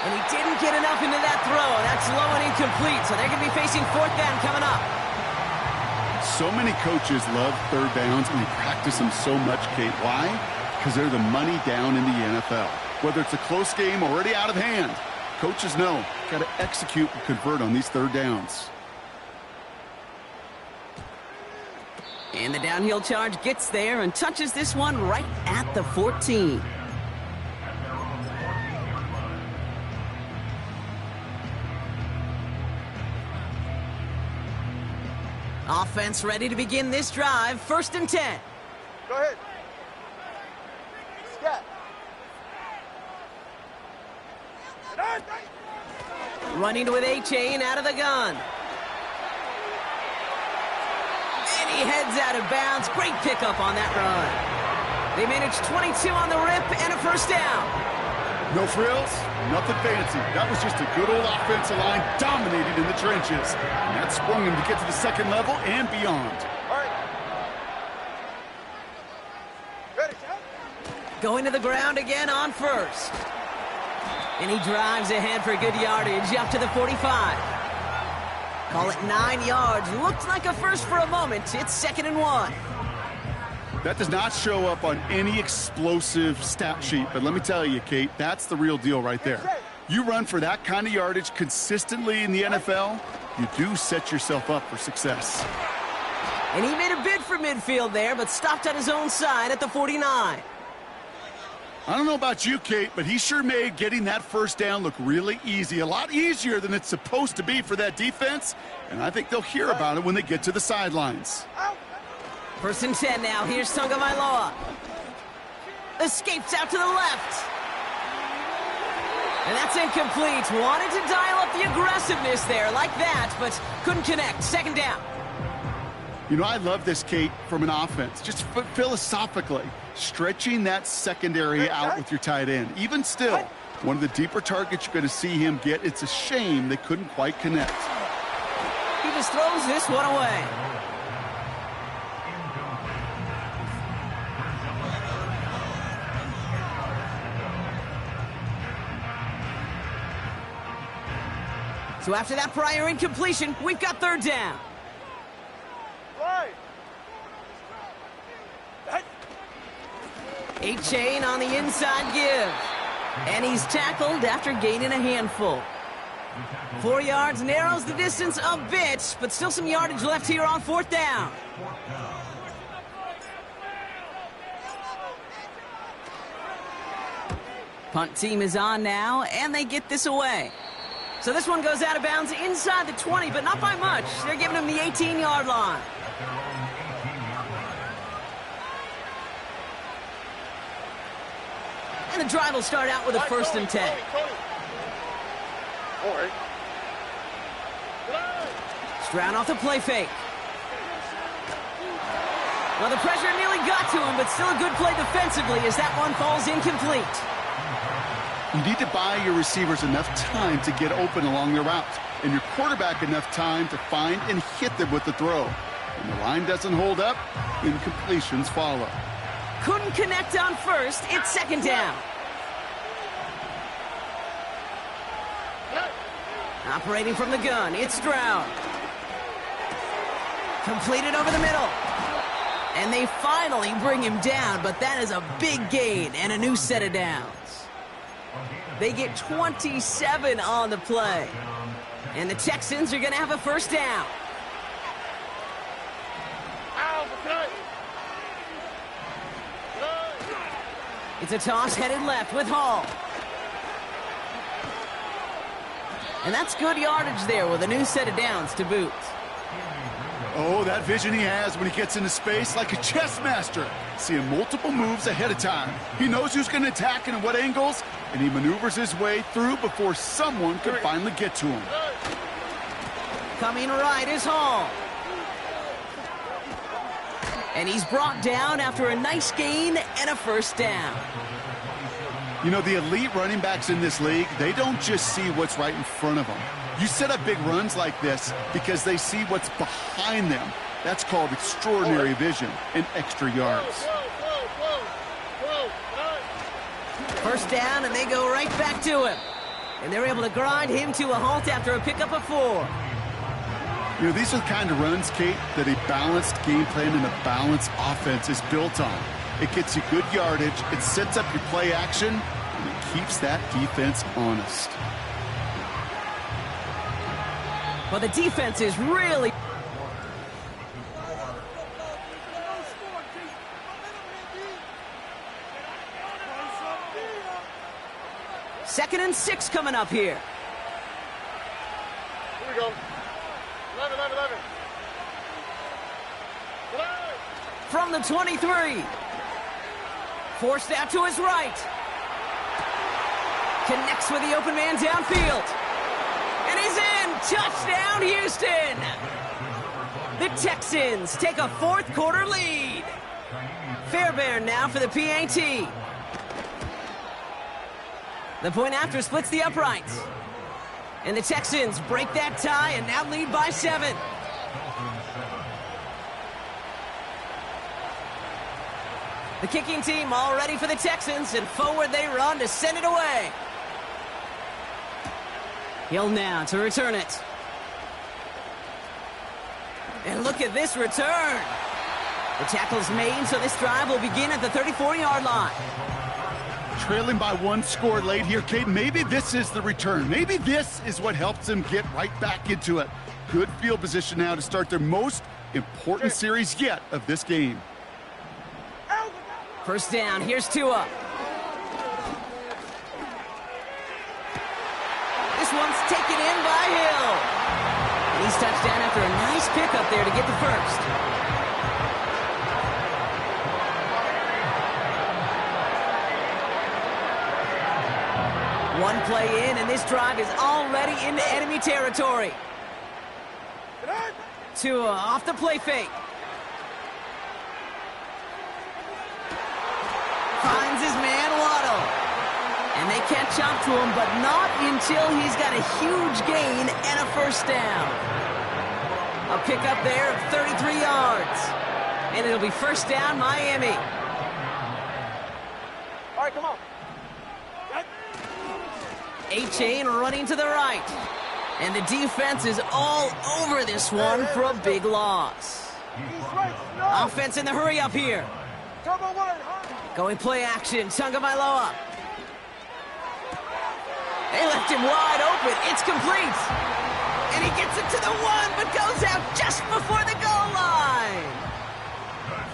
And he didn't get enough into that throw. That's low and incomplete, so they're going to be facing 4th down coming up. So many coaches love 3rd downs, and they practice them so much, Kate. Why? Because they're the money down in the NFL. Whether it's a close game already out of hand, coaches know, got to execute and convert on these 3rd downs. And the downhill charge gets there and touches this one right at the 14. Offense ready to begin this drive. 1st and 10. Go ahead. Scat. Running with A-Chain out of the gun. And he heads out of bounds. Great pickup on that run. They managed 22 on the rip and a 1st down. No frills, nothing fancy. That was just a good old offensive line dominated in the trenches. And that sprung him to get to the 2nd level and beyond. All right. Ready. Going to the ground again on 1st. And he drives ahead for good yardage up to the 45. Call it 9 yards. Looked like a first for a moment. It's 2nd and 1. That does not show up on any explosive stat sheet, but let me tell you, Kate, that's the real deal right there. You run for that kind of yardage consistently in the NFL, you do set yourself up for success. And he made a bid for midfield there, but stopped on his own side at the 49. I don't know about you, Kate, but he sure made getting that 1st down look really easy, a lot easier than it's supposed to be for that defense, and I think they'll hear about it when they get to the sidelines. 1st and 10 now. Here's Tagovailoa. Escapes out to the left. And that's incomplete. Wanted to dial up the aggressiveness there like that, but couldn't connect. 2nd down. You know, I love this, Kate, from an offense. Just philosophically, stretching that secondary out with your tight end. Even still, one of the deeper targets you're going to see him get. It's a shame they couldn't quite connect. He just throws this one away. So after that prior incompletion, we've got third down. Right. A-chain on the inside give. And he's tackled after gaining a handful. 4 yards narrows the distance a bit, but still some yardage left here on fourth down. Punt team is on now, and they get this away. So this one goes out of bounds inside the 20, but not by much. They're giving him the 18-yard line. And the drive will start out with a 1st and 10. Stroud off the play fake. Well, the pressure nearly got to him, but still a good play defensively as that one falls incomplete. You need to buy your receivers enough time to get open along their routes, and your quarterback enough time to find and hit them with the throw. When the line doesn't hold up, incompletions follow. Couldn't connect on first. It's second down. Operating from the gun, it's Stroud. Completed over the middle. And they finally bring him down, but that is a big gain and a new set of downs. They get 27 on the play. And the Texans are going to have a first down. It's a toss headed left with Hall. And that's good yardage there with a new set of downs to boot. Oh, that vision he has when he gets into space like a chess master. Seeing multiple moves ahead of time. He knows who's going to attack and at what angles, and he maneuvers his way through before someone can finally get to him. Coming right is Hall. And he's brought down after a nice gain and a first down. You know, the elite running backs in this league, they don't just see what's right in front of them. You set up big runs like this because they see what's behind them. That's called extraordinary vision and extra yards. First down, and they go right back to him. And they're able to grind him to a halt after a pickup of 4. You know, these are the kind of runs, Kate, that a balanced game plan and a balanced offense is built on. It gets you good yardage, it sets up your play action, and it keeps that defense honest. Well, the defense is really... Second and 6 coming up here. Here we go. 11. From the 23. Forced out to his right. Connects with the open man downfield. And he's in. Touchdown, Houston. The Texans take a fourth-quarter lead. Fairbairn now for the PAT. The point after splits the uprights. And the Texans break that tie and now lead by 7. The kicking team all ready for the Texans, and forward they run to send it away. Hill now to return it. And look at this return. The tackle's made, so this drive will begin at the 34-yard line. Trailing by 1 score late here, Kate. Maybe this is the return. Maybe this is what helps them get right back into it. Good field position now to start their most important series yet of this game. First down, here's Tua. This one's taken in by Hill. And he's touched down after a nice pickup there to get the first. One play in, and this drive is already into enemy territory. Tua off the play fake. catch up to him, but not until he's got a huge gain and a first down. A pickup there of 33 yards. And it'll be first down, Miami. All right, come on. A-Chain running to the right. And the defense is all over this one for a big loss. Offense in the hurry up here. Going play action, Tagovailoa. They left him wide open. It's complete. And he gets it to the one, but goes out just before the goal line.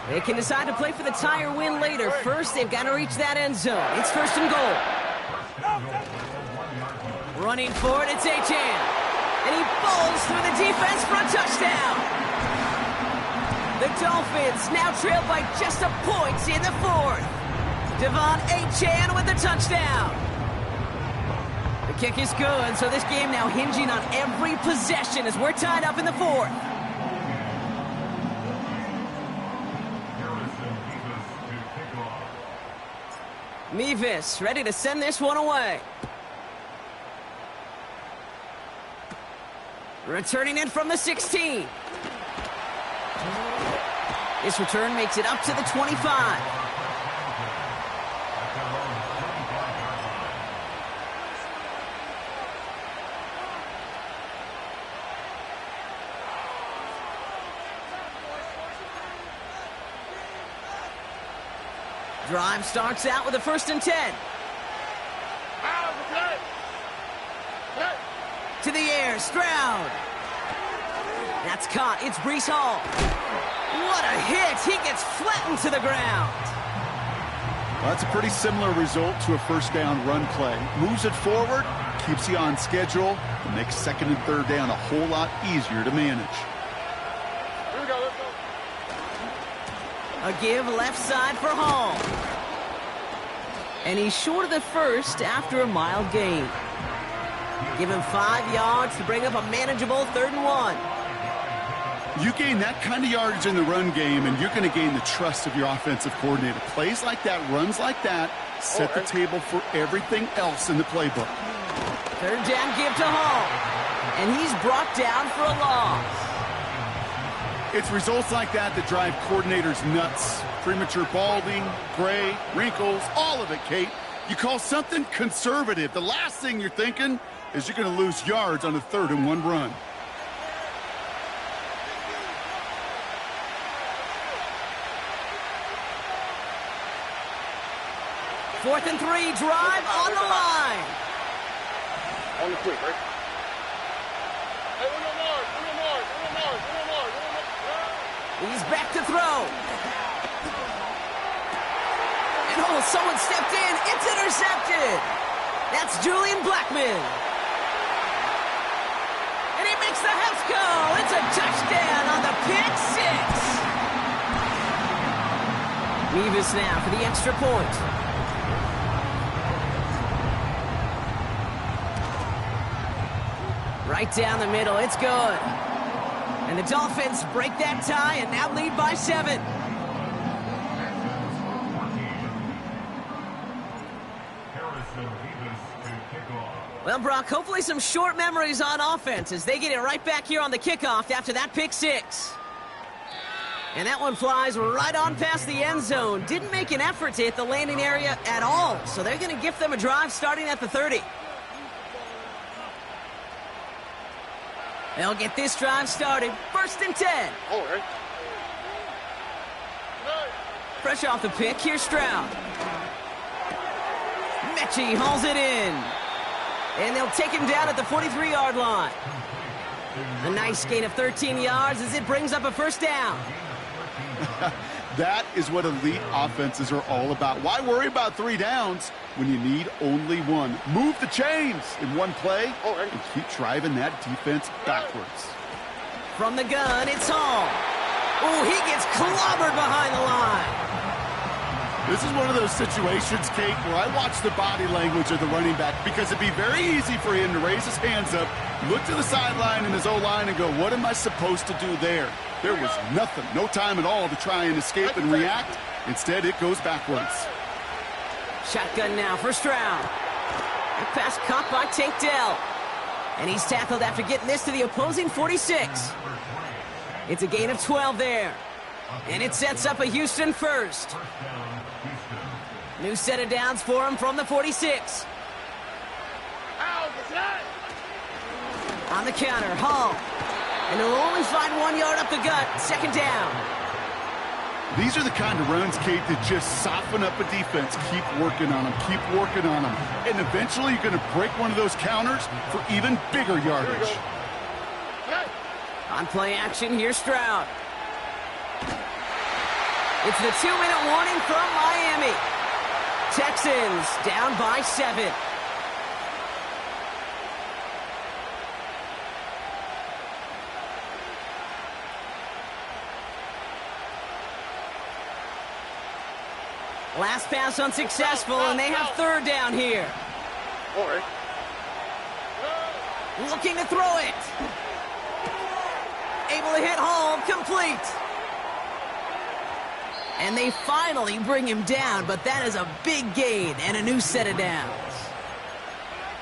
They can decide to play for the tie or win later. First, they've got to reach that end zone. It's first and goal. Running for it, it's A-Chan. And he bowls through the defense for a touchdown. The Dolphins now trail by just a point in the fourth. Devon A-Chan with the touchdown. The kick is good, so this game now hinging on every possession as we're tied up in the fourth. Mevis ready to send this one away. Returning in from the 16. This return makes it up to the 25. Drive starts out with a 1st and 10. To the air, Stroud. That's caught. It's Breece Hall. What a hit. He gets flattened to the ground. Well, that's a pretty similar result to a first down run play. Moves it forward, keeps you on schedule, and makes second and third down a whole lot easier to manage. Here we go, let's go. A give left side for Hall. And he's short of the first after a mild gain. Give him 5 yards to bring up a manageable 3rd and 1. You gain that kind of yardage in the run game, and you're going to gain the trust of your offensive coordinator. Plays like that, runs like that, set the table for everything else in the playbook. 3rd down give to Hall. And he's brought down for a loss. It's results like that that drive coordinators nuts. Premature balding, gray, wrinkles, all of it, Kate. You call something conservative. The last thing you're thinking is you're going to lose yards on a 3rd and 1 run. Fourth and 3, drive on the line. On the quick, right? Hey, He's back to throw. And oh, someone stepped in. It's intercepted. That's Julian Blackman. And he makes the house call. It's a touchdown on the pick 6. Mevis now for the extra point. Right down the middle. It's good. And the Dolphins break that tie and now lead by 7. Well, Brock, hopefully some short memories on offense as they get it right back here on the kickoff after that pick 6. And that one flies right on past the end zone. Didn't make an effort to hit the landing area at all. So they're going to gift them a drive starting at the 30. They'll get this drive started. 1st and 10. Oh, right. Fresh off the pick, here's Stroud. Mechie hauls it in. And they'll take him down at the 43-yard line. A nice gain of 13 yards as it brings up a 1st down. That is what elite offenses are all about. Why worry about 3 downs when you need only 1? Move the chains in one play and keep driving that defense backwards. From the gun, it's Hall. Oh, he gets clobbered behind the line. This is one of those situations, Kate, where I watch the body language of the running back because it'd be very easy for him to raise his hands up, look to the sideline in his O-line and go, what am I supposed to do there? There was nothing, no time at all to try and escape and react. Instead, it goes backwards. Shotgun now for Stroud. That pass caught by Tank Dell. And he's tackled after getting this to the opposing 46. It's a gain of 12 there. And it sets up a Houston first. New set of downs for him from the 46. On the counter, Hall. And he'll only find 1 yard up the gut. Second down. These are the kind of runs, Kate, that just soften up a defense. Keep working on them. Keep working on them. And eventually you're going to break one of those counters for even bigger yardage. On play action, here's Stroud. It's the 2-minute warning from Miami. Texans down by 7. Last pass unsuccessful, and they have third down here. Looking to throw it. Able to hit Hall, complete. And they finally bring him down, but that is a big gain and a new set of downs.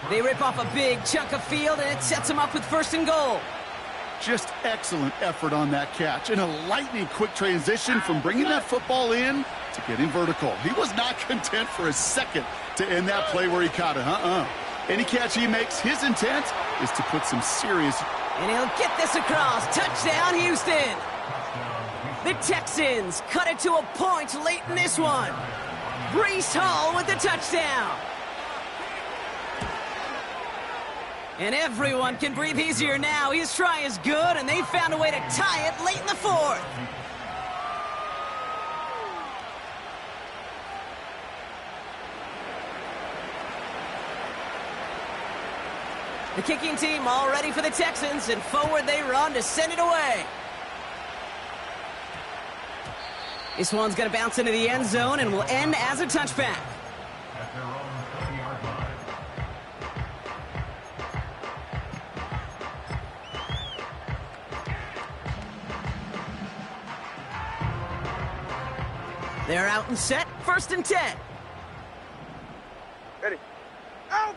They rip off a big chunk of field, and it sets them up with first and goal. Just excellent effort on that catch. And a lightning quick transition from bringing that football in to getting vertical. He was not content for a second to end that play where he caught it. Any catch he makes, his intent is to put some serious... And he'll get this across. Touchdown, Houston. The Texans cut it to a point late in this one. Breece Hall with the touchdown. And everyone can breathe easier now. His try is good, and they found a way to tie it late in the fourth. The kicking team all ready for the Texans, and forward they run to send it away. This one's going to bounce into the end zone and will end as a touchback. They're out and set. First and 10. Ready. Out.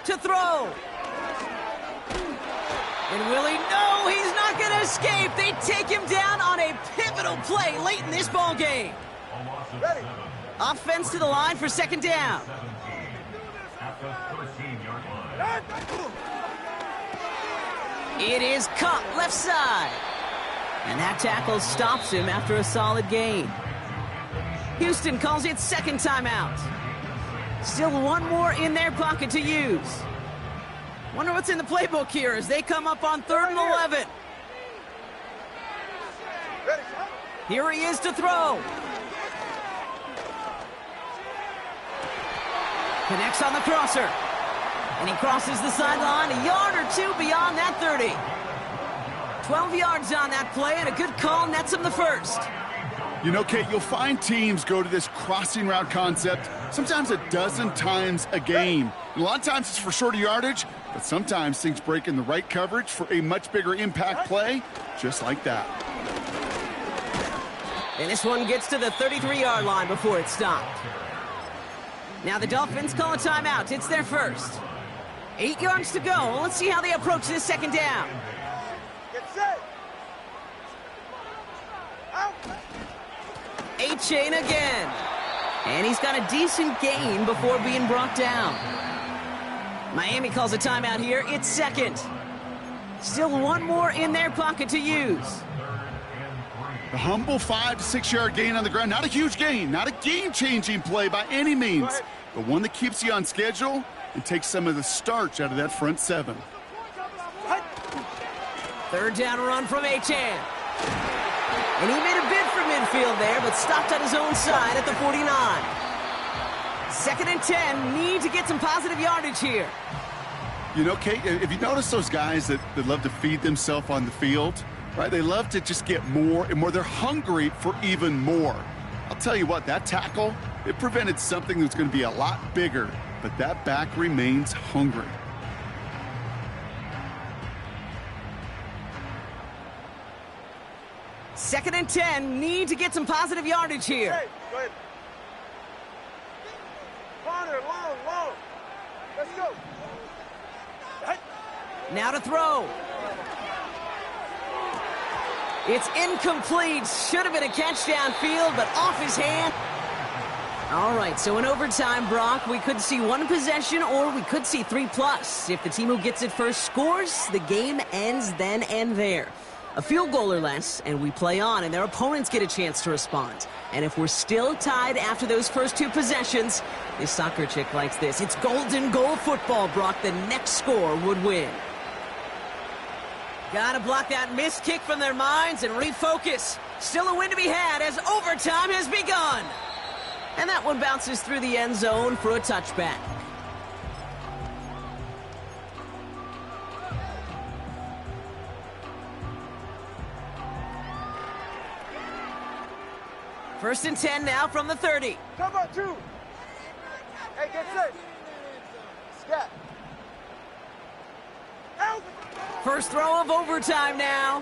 To throw. And will he? No, he's not going to escape. They take him down on a pivotal play late in this ball game. Ready. Offense to the line for second down. It is caught left side. And that tackle stops him after a solid gain. Houston calls it second timeout. Still one more in their pocket to use. Wonder what's in the playbook here as they come up on 3rd and 11. Here he is to throw. Connects on the crosser. And he crosses the sideline a yard or two beyond that 30. 12 yards on that play, and a good call nets him the first. You know, Kate, you'll find teams go to this crossing route concept sometimes a dozen times a game. And a lot of times it's for shorter yardage, but sometimes things break in the right coverage for a much bigger impact play, just like that. And this one gets to the 33-yard line before it's stopped. Now the Dolphins call a timeout. It's their first. 8 yards to go. Let's see how they approach this second down. Get set. Out. A-chain again. And he's got a decent gain before being brought down. Miami calls a timeout here. It's second. Still one more in their pocket to use. The humble 5 to 6 yard gain on the ground. Not a huge gain, not a game-changing play by any means, but one that keeps you on schedule and takes some of the starch out of that front seven. Third down run from A-Chan. And he made a bid for midfield there, but stopped on his own side at the 49. 2nd and 10, need to get some positive yardage here. You know, Kate, if you notice those guys that love to feed themselves on the field, right? They love to just get more and more. They're hungry for even more. I'll tell you what, that tackle, it prevented something that's going to be a lot bigger, but that back remains hungry. Second and 10, need to get some positive yardage here. Hey, go ahead. Corner, long. Let's go. Now to throw. It's incomplete. Should have been a catch downfield, but off his hand. All right, so in overtime, Brock, we could see one possession or we could see 3+. If the team who gets it first scores, the game ends then and there. A field goal or less, and we play on, and their opponents get a chance to respond. And if we're still tied after those first 2 possessions, this soccer chick likes this. It's golden goal football, Brock. The next score would win. Gotta block that missed kick from their minds and refocus. Still a win to be had as overtime has begun. And that one bounces through the end zone for a touchback. First and 10 now from the 30. Cover 2. Hey, get set. Scat. Out. First throw of overtime now.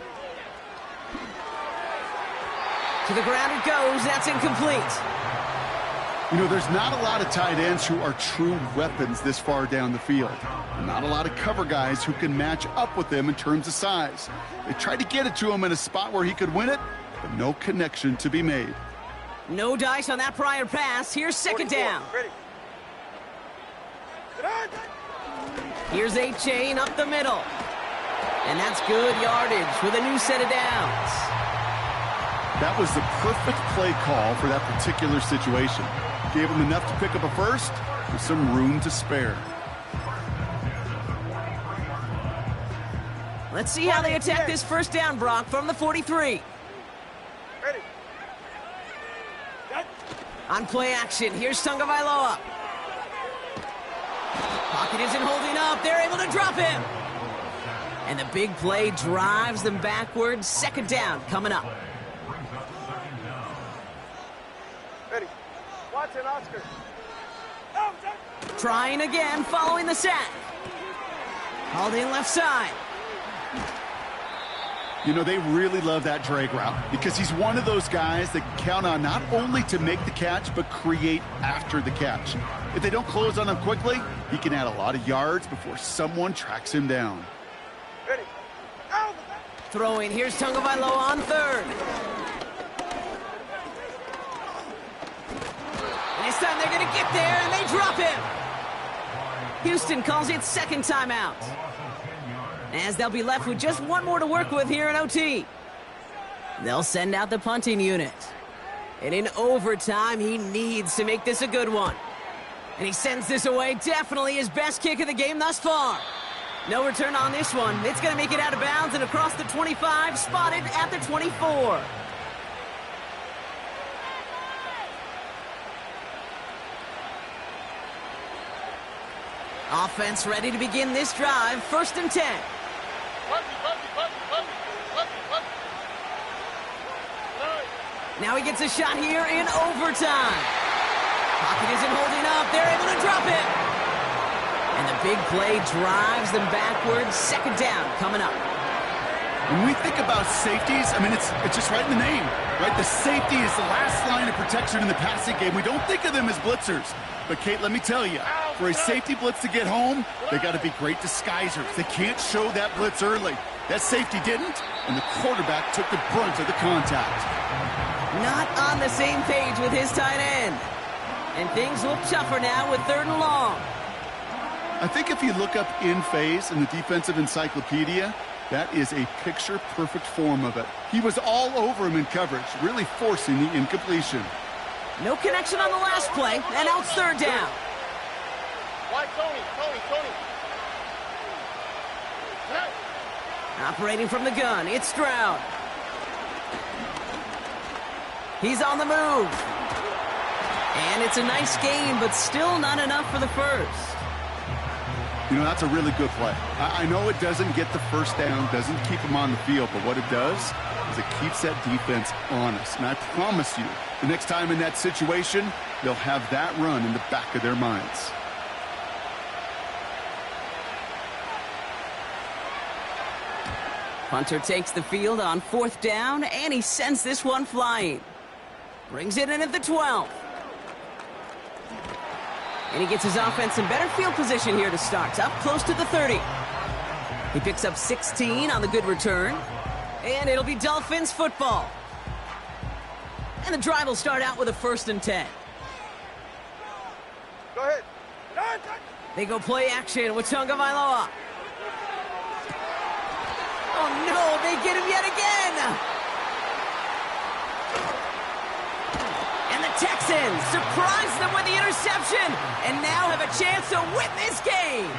To the ground it goes. That's incomplete. You know, there's not a lot of tight ends who are true weapons this far down the field. Not a lot of cover guys who can match up with them in terms of size. They tried to get it to him in a spot where he could win it, but no connection to be made. No dice on that prior pass. Here's second down. Ready. Here's a chain up the middle. And that's good yardage with a new set of downs. That was the perfect play call for that particular situation. Gave him enough to pick up a first with some room to spare. Let's see how they attack this first down, Brock, from the 43. Ready. On play action, here's Tagovailoa. Pocket isn't holding up. They're able to drop him. And the big play drives them backwards. Second down coming up. Ready. Watson, Oscar. Trying again, following the sack. Hauled in left side. You know, they really love that drag route because he's one of those guys that can count on not only to make the catch, but create after the catch. If they don't close on him quickly, he can add a lot of yards before someone tracks him down. Ready. Throwing, here's Tagovailoa on third. And this time they're going to get there, and they drop him. Houston calls it second timeout, as they'll be left with just one more to work with here in OT. They'll send out the punting unit. And in overtime, he needs to make this a good one. And he sends this away, definitely his best kick of the game thus far. No return on this one. It's going to make it out of bounds and across the 25, spotted at the 24. Offense ready to begin this drive. First and 10. Now he gets a shot here in overtime. Pocket isn't holding up. They're able to drop it. And the big play drives them backwards. Second down coming up. When we think about safeties, I mean, it's just right in the name, right? The safety is the last line of protection in the passing game. We don't think of them as blitzers. But, Kate, let me tell you, for a safety blitz to get home, they got to be great disguisers. They can't show that blitz early. That safety didn't, and the quarterback took the brunt of the contact. Not on the same page with his tight end. And things look tougher now with third and long. I think if you look up in phase in the defensive encyclopedia, that is a picture-perfect form of it. He was all over him in coverage, really forcing the incompletion. No connection on the last play, and now it's third down. Why, Tony. Operating from the gun, it's Stroud. He's on the move. And it's a nice game, but still not enough for the first. You know, that's a really good play. I know it doesn't get the first down, doesn't keep him on the field, but what it does is it keeps that defense honest. And I promise you, the next time in that situation, they'll have that run in the back of their minds. Punter takes the field on fourth down, and he sends this one flying. Brings it in at the 12. And he gets his offense in better field position here to start. Up close to the 30. He picks up 16 on the good return. And it'll be Dolphins football. And the drive will start out with a 1st and 10. Go ahead. They go play action with Tagovailoa. Oh no, they get him yet again. And the Texans surprise them with the interception and now have a chance to win this game.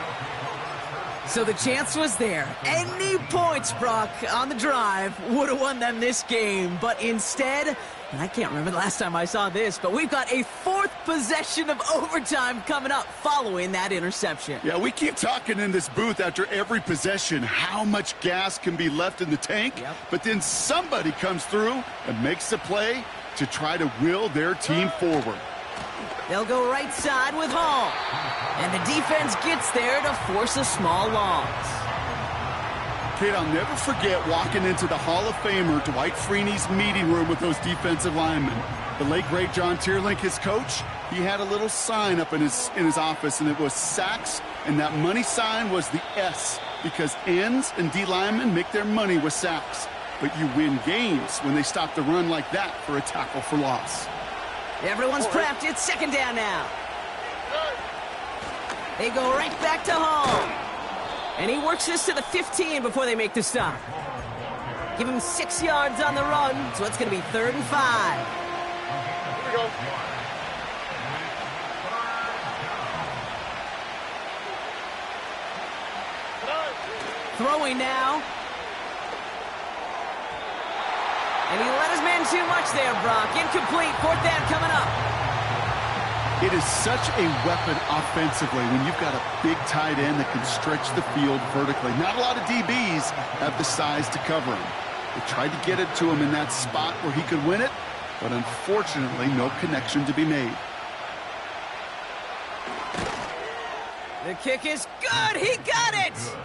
So the chance was there. Any points, Brock, on the drive would have won them this game. But instead, and I can't remember the last time I saw this, but we've got a 4th possession of overtime coming up following that interception. Yeah, we keep talking in this booth after every possession how much gas can be left in the tank. Yep. But then somebody comes through and makes a play to try to will their team forward. They'll go right side with Hall. And the defense gets there to force a small loss. Kid, I'll never forget walking into the Hall of Famer Dwight Freeney's meeting room with those defensive linemen. The late, great John Tierlink, his coach, he had a little sign up in his office, and it was sacks, and that money sign was the S, because ends and D linemen make their money with sacks. But you win games when they stop the run like that for a tackle for loss. Everyone's prepped. It's 2nd down now. They go right back to Hall. And he works this to the 15 before they make the stop. Give him 6 yards on the run, so it's going to be 3rd and 5. Here we go. Throwing now. And he let his man too much there, Brock. Incomplete. 4th down coming up. It is such a weapon offensively when you've got a big tight end that can stretch the field vertically. Not a lot of DBs have the size to cover him. They tried to get it to him in that spot where he could win it, but unfortunately, no connection to be made. The kick is good. He got it.